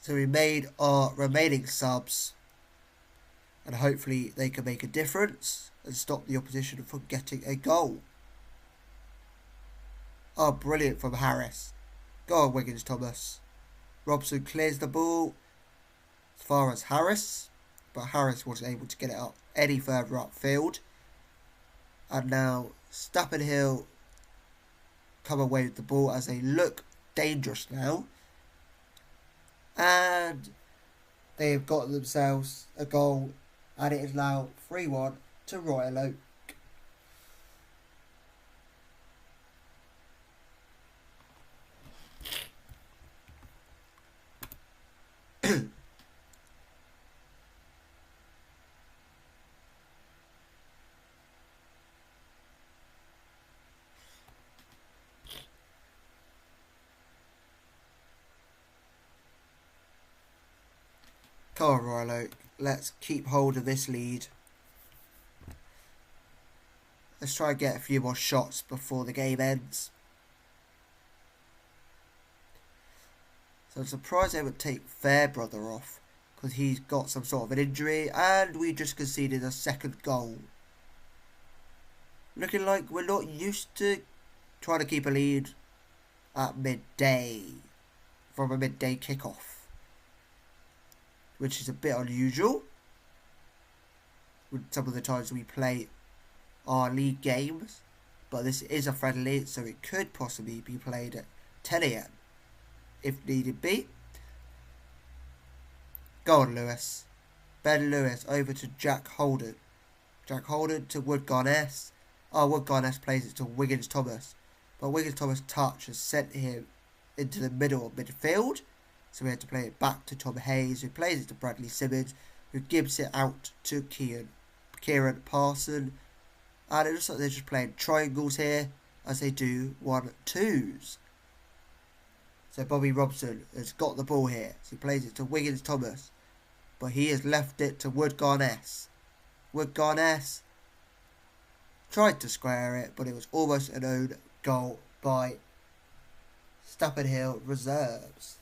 So we made our remaining subs, and hopefully they can make a difference and stop the opposition from getting a goal. Oh, brilliant from Harris. Go on, Wiggins Thomas. Robson clears the ball as far as Harris, but Harris wasn't able to get it up any further upfield. And now Stapp and Hill come away with the ball as they look dangerous now. And they've got themselves a goal, and it is now 3-1 to Royal Oak. Come on, Royal Oak. Let's keep hold of this lead. Let's try and get a few more shots before the game ends. So I'm surprised they would take Fairbrother off, because he's got some sort of an injury, and we just conceded a 2nd goal. Looking like we're not used to trying to keep a lead at midday, from a midday kickoff, which is a bit unusual with some of the times we play our league games. But this is a friendly, so it could possibly be played at 10 AM if needed be. Go on, Lewis. Ben Lewis over to Jack Holden. Jack Holden to Woodgarness. Oh, Woodgarness plays it to Wiggins Thomas, but Wiggins Thomas' touch has sent him into the middle of midfield. So we had to play it back to Tom Hayes, who plays it to Bradley Simmons, who gives it out to Kieran Parson. And it looks like they're just playing triangles here, as they do 1-2s. So Bobby Robson has got the ball here. So he plays it to Wiggins Thomas, but he has left it to Woodgarness. Woodgarness tried to square it, but it was almost an own goal by Stapp and Hill reserves.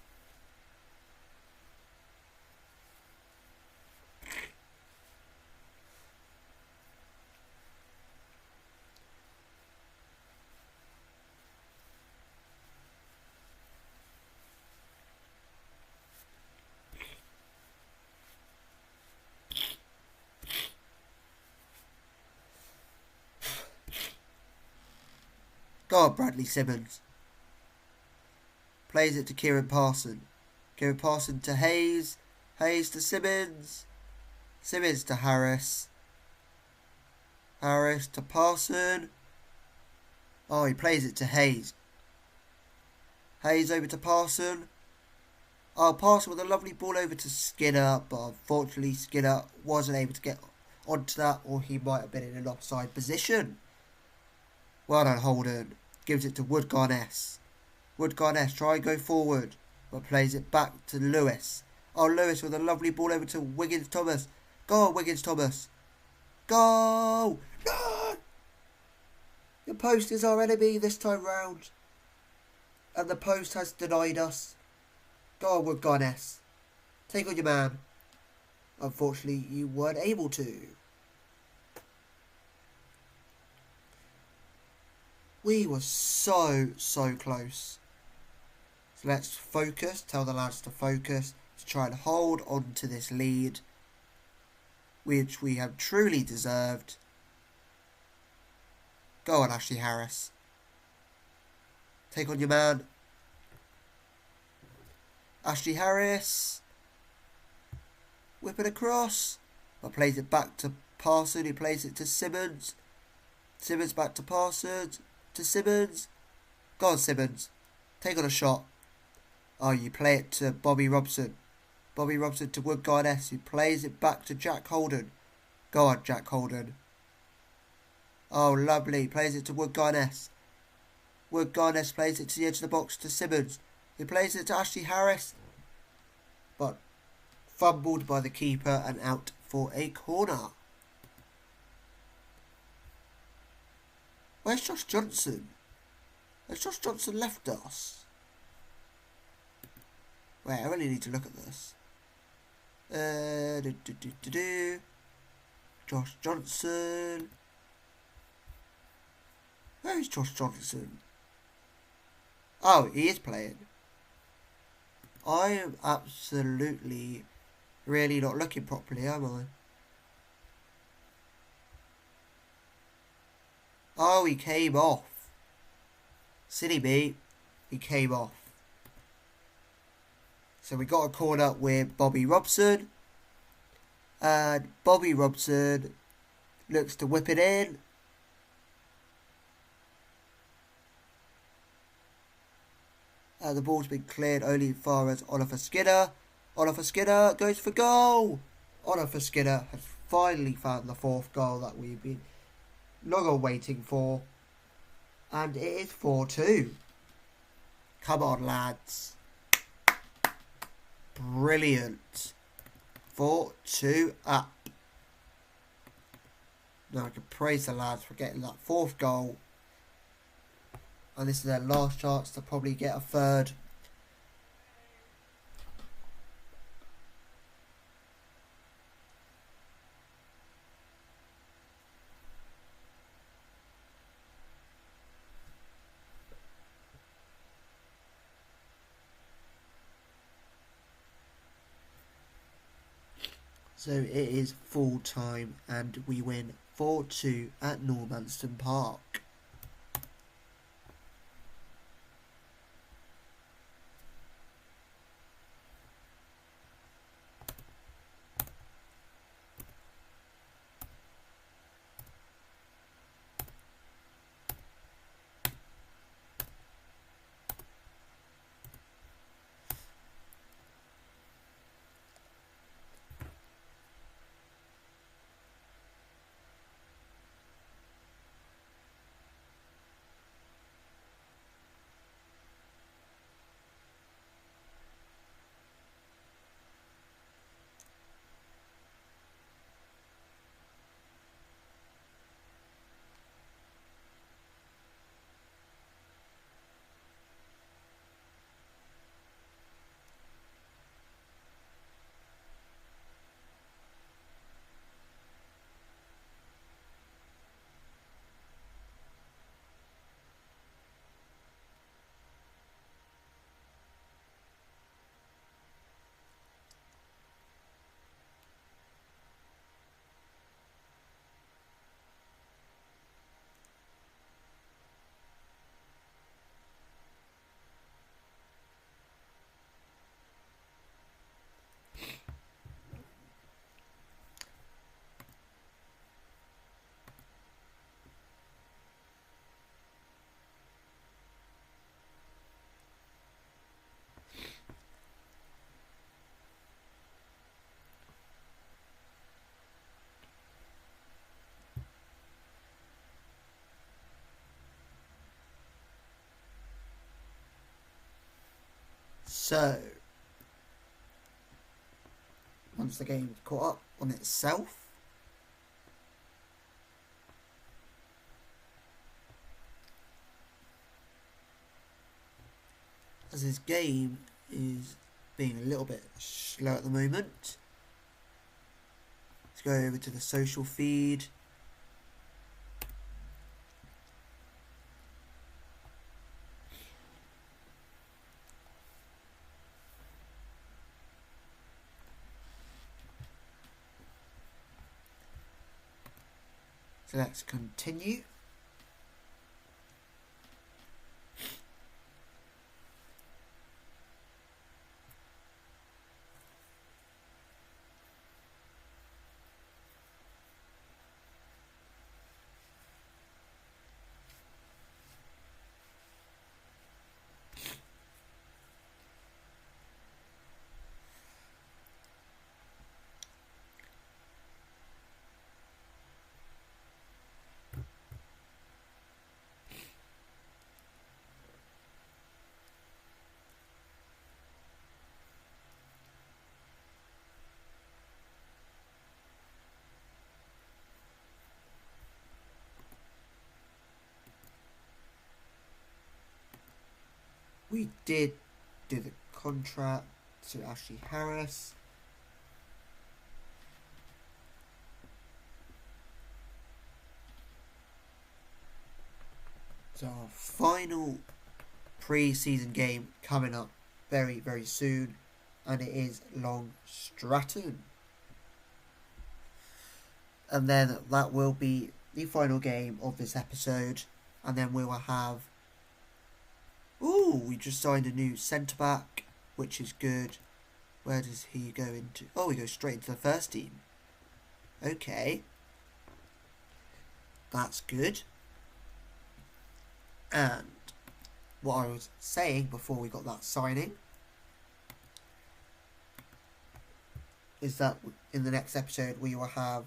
Go on, Bradley Simmons. Plays it to Kieran Parson. Kieran Parson to Hayes. Hayes to Simmons. Simmons to Harris. Harris to Parson. Oh, he plays it to Hayes. Hayes over to Parson. Oh, Parson with a lovely ball over to Skinner, but unfortunately Skinner wasn't able to get onto that, or he might have been in an offside position. Well done, Holden. Gives it to Wood-Garness. Wood-Garness, try and go forward, but plays it back to Lewis. Oh, Lewis with a lovely ball over to Wiggins-Thomas. Go on, Wiggins-Thomas. Go! No! The post is our enemy this time round. And the post has denied us. Go on, Wood-Garness. Take on your man. Unfortunately, you weren't able to. We were so close. So let's focus. Tell the lads to focus. To try and hold on to this lead, which we have truly deserved. Go on, Ashley Harris. Take on your man. Ashley Harris. Whip it across. But plays it back to Parson. He plays it to Simmons. Simmons back to Parsons. To Simmons. Go on, Simmons. Take on a shot. Oh, you play it to Bobby Robson. Bobby Robson to Wood-Garness. He plays it back to Jack Holden. Go on, Jack Holden. Oh, lovely. Plays it to Wood-Garness. Wood-Garness plays it to the edge of the box to Simmons. He plays it to Ashley Harris. But fumbled by the keeper and out for a corner. Where's Josh Johnson? Has Josh Johnson left us? Wait, I really need to look at this. Josh Johnson. Where is Josh Johnson? Oh, he is playing. I am absolutely really not looking properly, am I? Oh, he came off. Silly me. He came off. So we got a corner with Bobby Robson. And Bobby Robson looks to whip it in. The ball's been cleared only as far as Oliver Skinner. Oliver Skinner goes for goal. Oliver Skinner has finally found the fourth goal that we've been long waiting for. And it is 4-2. Come on, lads. Brilliant. 4-2 up. Now I can praise the lads for getting that fourth goal. And this is their last chance to probably get a third. So it is full time and we win 4-2 at Normanstown Park. So, once the game's caught up on itself, as this game is being a little bit slow at the moment, let's go over to the social feed. So let's continue. We did do the contract to Ashley Harris. So our final pre-season game coming up very, very soon, and it is Long Stratton. And then that will be the final game of this episode, and then we will have... Ooh, we just signed a new centre-back, which is good. Where does he go into? Oh, he goes straight into the first team. Okay. That's good. And what I was saying before we got that signing is that in the next episode we will have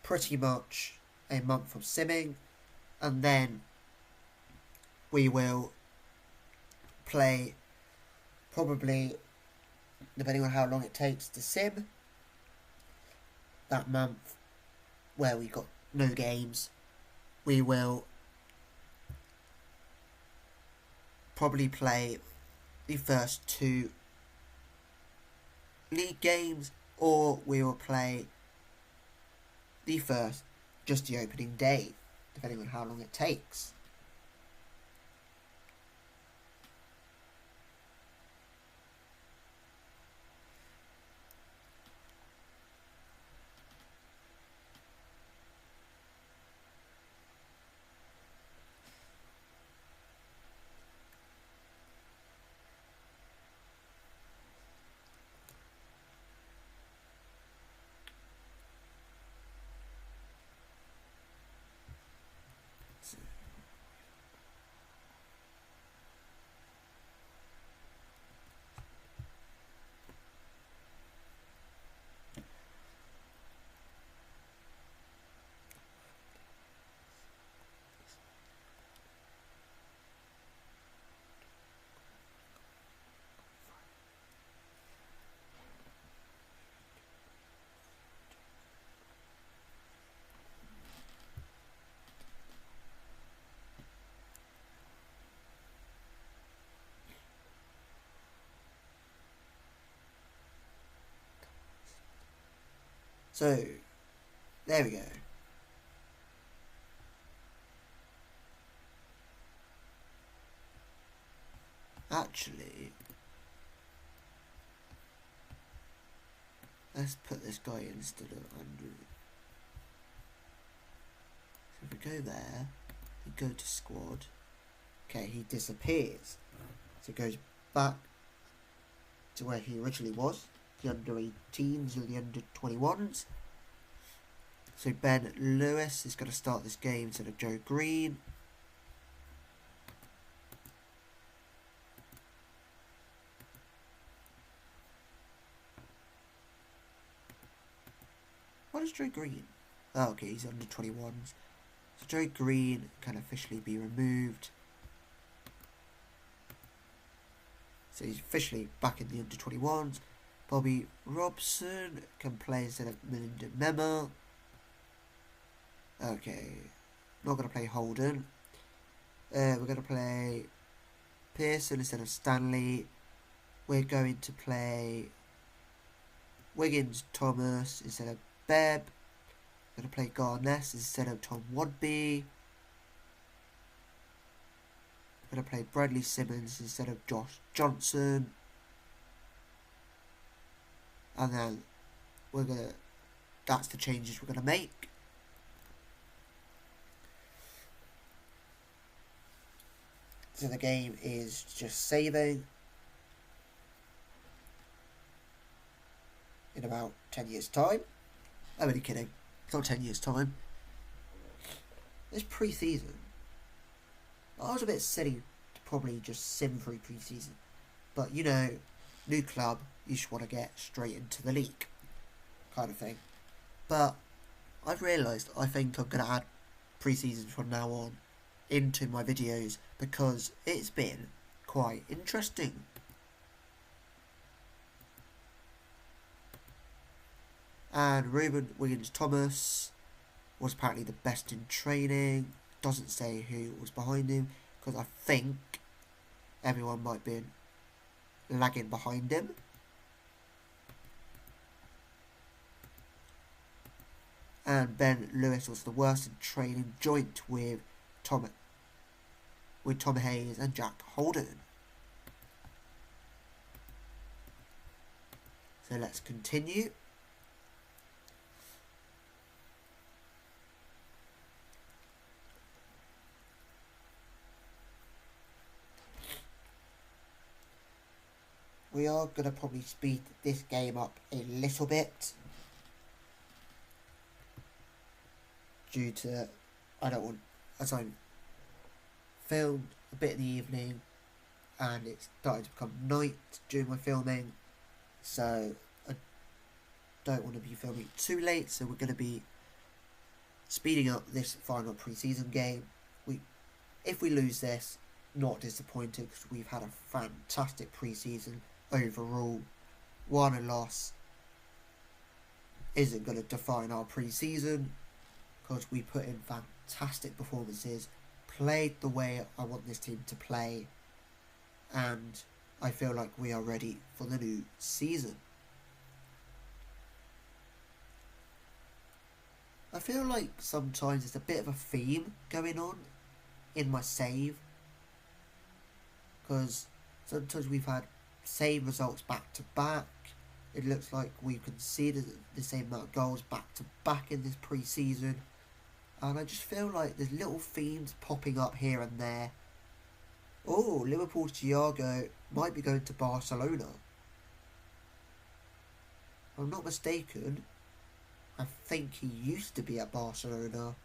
pretty much a month of simming, and then we will play, probably depending on how long it takes to sim, that month where we got no games, we will probably play the first 2 league games, or we will play the first, just the opening day, depending on how long it takes. So, there we go. Actually, let's put this guy instead of Andrew. So if we go there, we go to squad. Okay, he disappears. So it goes back to where he originally was, the under 18s or the under 21s. So Ben Lewis is going to start this game instead of Joe Green. What is Joe Green? Oh, okay, he's under 21s. So Joe Green can officially be removed. So he's officially back in the under-21s. Bobby Robson can play instead of Melinda Memo. Okay, not going to play Holden. We're going to play Pearson instead of Stanley. We're going to play Wiggins Thomas instead of Bebb. We're going to play Garness instead of Tom Wadby. We're going to play Bradley Simmons instead of Josh Johnson. And then that's the changes we're going to make. So the game is just saving in about 10 years' time. I'm only kidding. It's not 10 years' time. It's pre-season. I was a bit silly to probably just sim through pre-season. But, you know, new club, you just want to get straight into the league. Kind of thing. But I've realised I think I'm going to add pre-season from now on into my videos because it's been quite interesting. And Ruben Wiggins Thomas was apparently the best in training. Doesn't say who was behind him because I think everyone might be lagging behind him. And Ben Lewis was the worst in training, joint with Tom Hayes and Jack Holden. So let's continue. We are going to probably speed this game up a little bit due to as I filmed a bit in the evening and it's starting to become night during my filming, so I don't want to be filming too late, so we're going to be speeding up this final pre-season game. If we lose this, not disappointed because we've had a fantastic pre-season overall. One loss isn't going to define our pre-season because we put in fantastic performances, played the way I want this team to play, and I feel like we are ready for the new season. I feel like sometimes there's a bit of a theme going on in my save because sometimes we've had same results back to back. It looks like we've conceded the same amount of goals back to back in this pre-season, and I just feel like there's little themes popping up here and there. Oh, Liverpool's Thiago might be going to Barcelona. If I'm not mistaken, I think he used to be at Barcelona,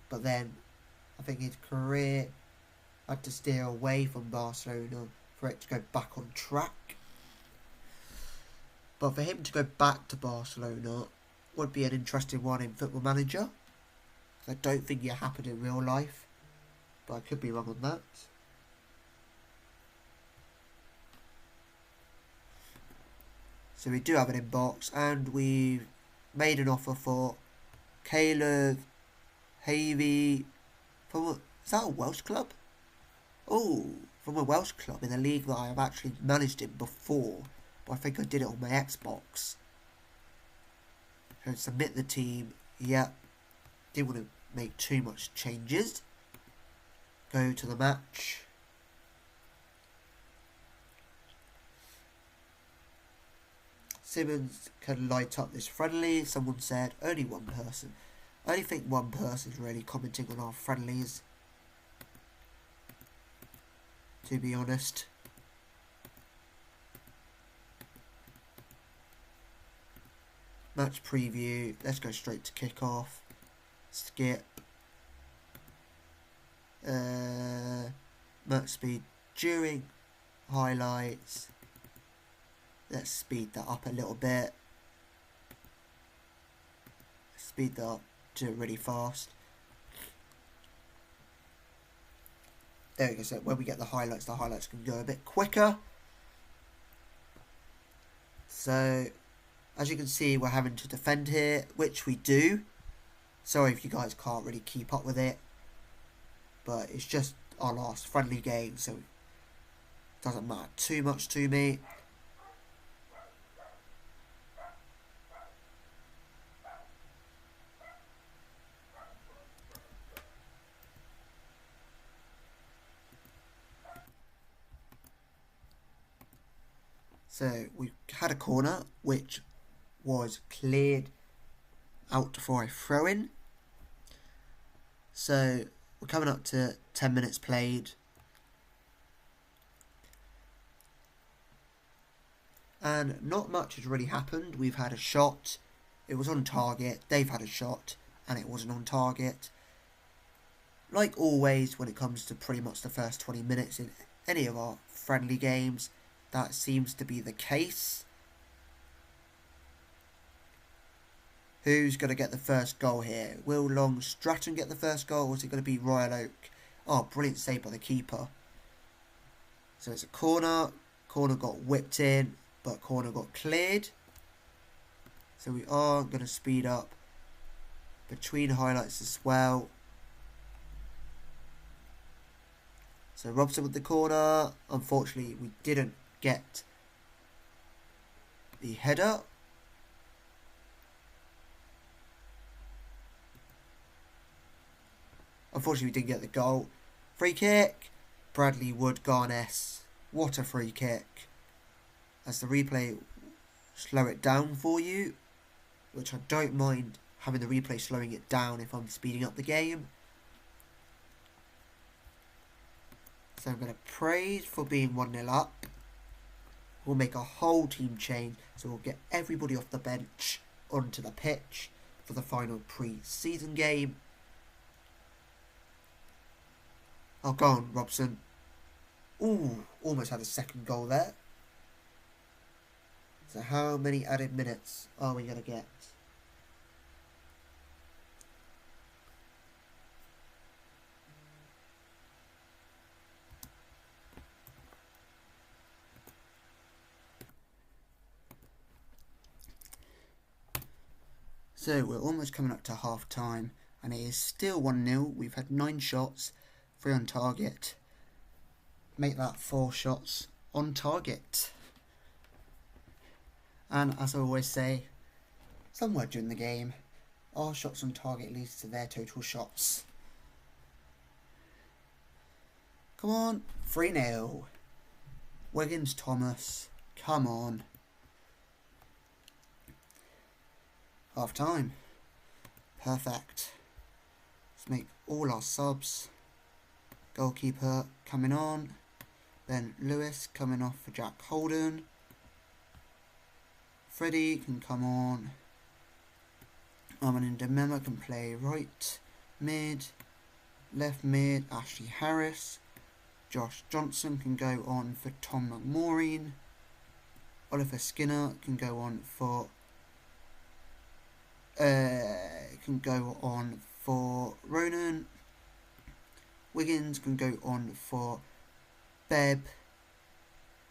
but then I think his career had to steer away from Barcelona for it to go back on track. But for him to go back to Barcelona would be an interesting one in Football Manager. I don't think it happened in real life, but I could be wrong on that. So we do have an inbox, and we've made an offer for Caleb Havey from is that a Welsh club? Oh, from a Welsh club in a league that I have actually managed in before, but I think I did it on my Xbox. So submit the team. Yep. Didn't want to make too much changes. Go to the match. Simmons can light up this friendly. Someone said only one person. I only think one person's really commenting on our friendlies, to be honest. Match preview. Let's go straight to kickoff. Skip. Match speed during highlights. Let's speed that up a little bit. Speed that up, do it really fast. There we go, so when we get the highlights can go a bit quicker. So, as you can see, we're having to defend here, which we do. Sorry if you guys can't really keep up with it, but it's just our last friendly game, so it doesn't matter too much to me. So we had a corner which was cleared out for a throw-in. So we're coming up to 10 minutes played. And not much has really happened. We've had a shot. It was on target. They've had a shot. And it wasn't on target. Like always, when it comes to pretty much the first 20 minutes in any of our friendly games, that seems to be the case. Who's going to get the first goal here? Will Long Stratton get the first goal, or is it going to be Royal Oak? Oh, brilliant save by the keeper. So it's a corner. Corner got whipped in, but corner got cleared. So we are going to speed up between highlights as well. So Robson with the corner. Unfortunately, we didn't get the header. Unfortunately, we didn't get the goal. Free kick. Bradley Wood Garness. What a free kick. As the replay slow it down for you, which I don't mind having the replay slowing it down if I'm speeding up the game. So I'm going to praise for being 1-0 up. We'll make a whole team change, so we'll get everybody off the bench onto the pitch for the final pre-season game. Oh, go on, Robson. Ooh, almost had a second goal there. So how many added minutes are we going to get? So we're almost coming up to half time, and it is still 1-0. We've had 9 shots, 3 on target. Make that 4 shots on target. And as I always say, somewhere during the game, our shots on target leads to their total shots. Come on, 3-0. Wiggins Thomas, come on. Half time. Perfect. Let's make all our subs. Goalkeeper coming on. Then Lewis coming off for Jack Holden. Freddie can come on. Armin Demema can play right mid. Left mid, Ashley Harris. Josh Johnson can go on for Tom McMaureen. Oliver Skinner can go on for Ronan. Wiggins can go on for Bebb.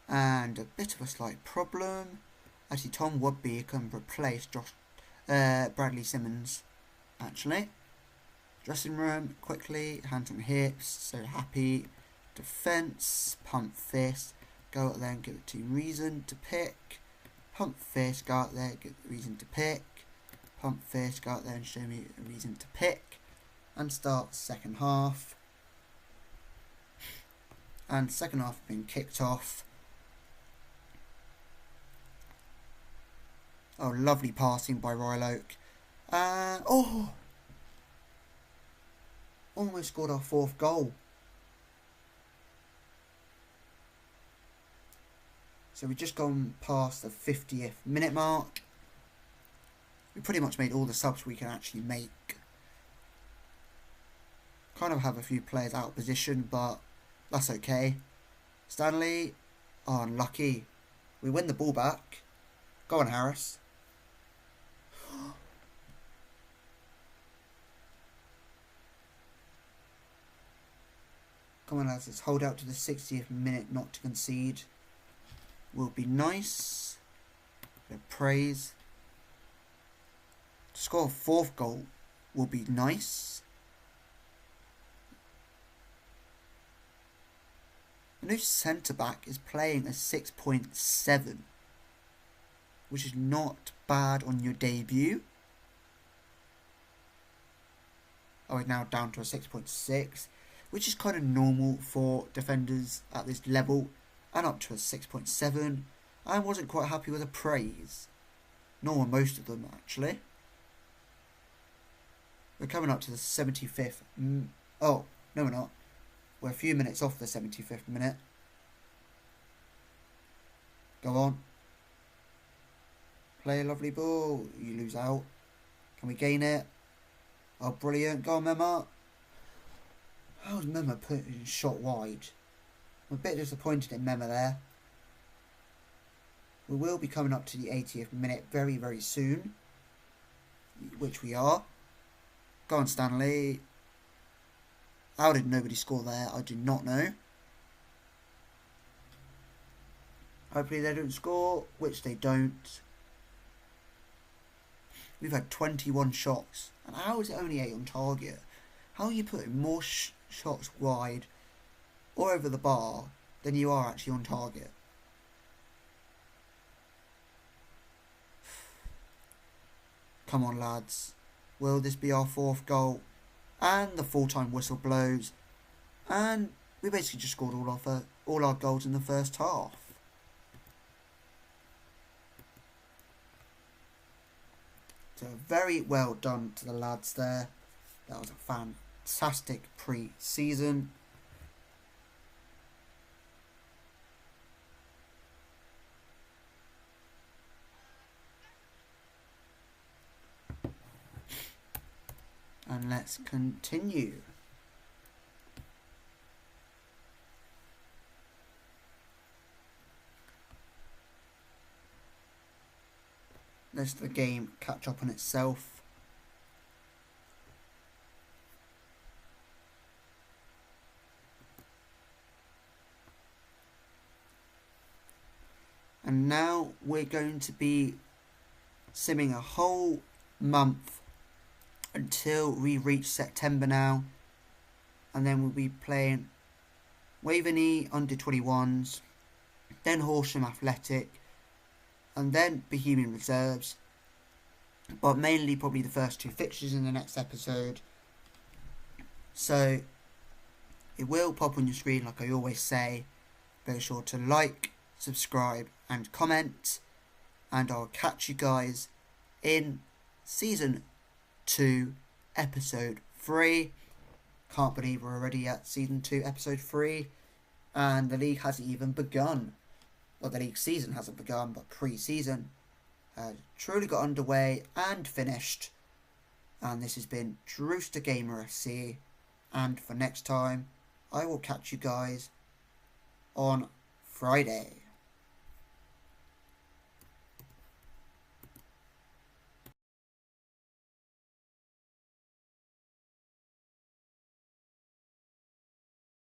And a bit of a slight problem. Actually, Tom Woodby can replace Bradley Simmons. Actually, dressing room quickly, hands on hips. So happy. Defense, pump fist. Go out there and give the team reason to pick. Pump fist. Go out there, give the reason to pick. Pump fist. Go out there and show me a reason to pick. And start second half. And second half being kicked off. Oh, lovely passing by Royal Oak. And almost scored our 4th goal. So we've just gone past the 50th minute mark. We pretty much made all the subs we can actually make. Kind of have a few players out of position, but that's okay. Stanley, unlucky. We win the ball back. Go on, Harris. Come on, lads. Let's hold out to the 60th minute not to concede. Will be nice. praise. To score a fourth goal will be nice. The new centre-back is playing a 6.7, which is not bad on your debut. Oh, it's now down to a 6.6, which is kind of normal for defenders at this level, and up to a 6.7. I wasn't quite happy with the praise. Nor were most of them, actually. We're coming up to the 75th. Oh, no we're not. We're a few minutes off the 75th minute. Go on. Play a lovely ball. You lose out. Can we gain it? Oh, brilliant. Go on, Mema. How's Mema putting shot wide? I'm a bit disappointed in Mema there. We will be coming up to the 80th minute very, very soon. Which we are. Go on, Stanley. How did nobody score there? I do not know. Hopefully they don't score, which they don't. We've had 21 shots. And how is it only 8 on target? How are you putting more shots wide or over the bar than you are actually on target? Come on, lads. Will this be our fourth goal? And the full-time whistle blows. And we basically just scored all our goals in the first half. So very well done to the lads there. That was a fantastic pre-season. And let's continue. Let the game catch up on itself. And now we're going to be simming a whole month until we reach September now. And then we'll be playing Waveney under 21s, then Horsham Athletic, and then Bohemian Reserves. But mainly probably the first 2 fixtures in the next episode. So it will pop on your screen like I always say. Be sure to like, subscribe and comment. And I'll catch you guys in Season 2, Episode 3. Can't believe we're already at Season 2, Episode 3. And the league hasn't even begun. Well, the league season hasn't begun, but pre-season has truly got underway and finished. And this has been Drewster Gamer FC. And for next time, I will catch you guys on Friday.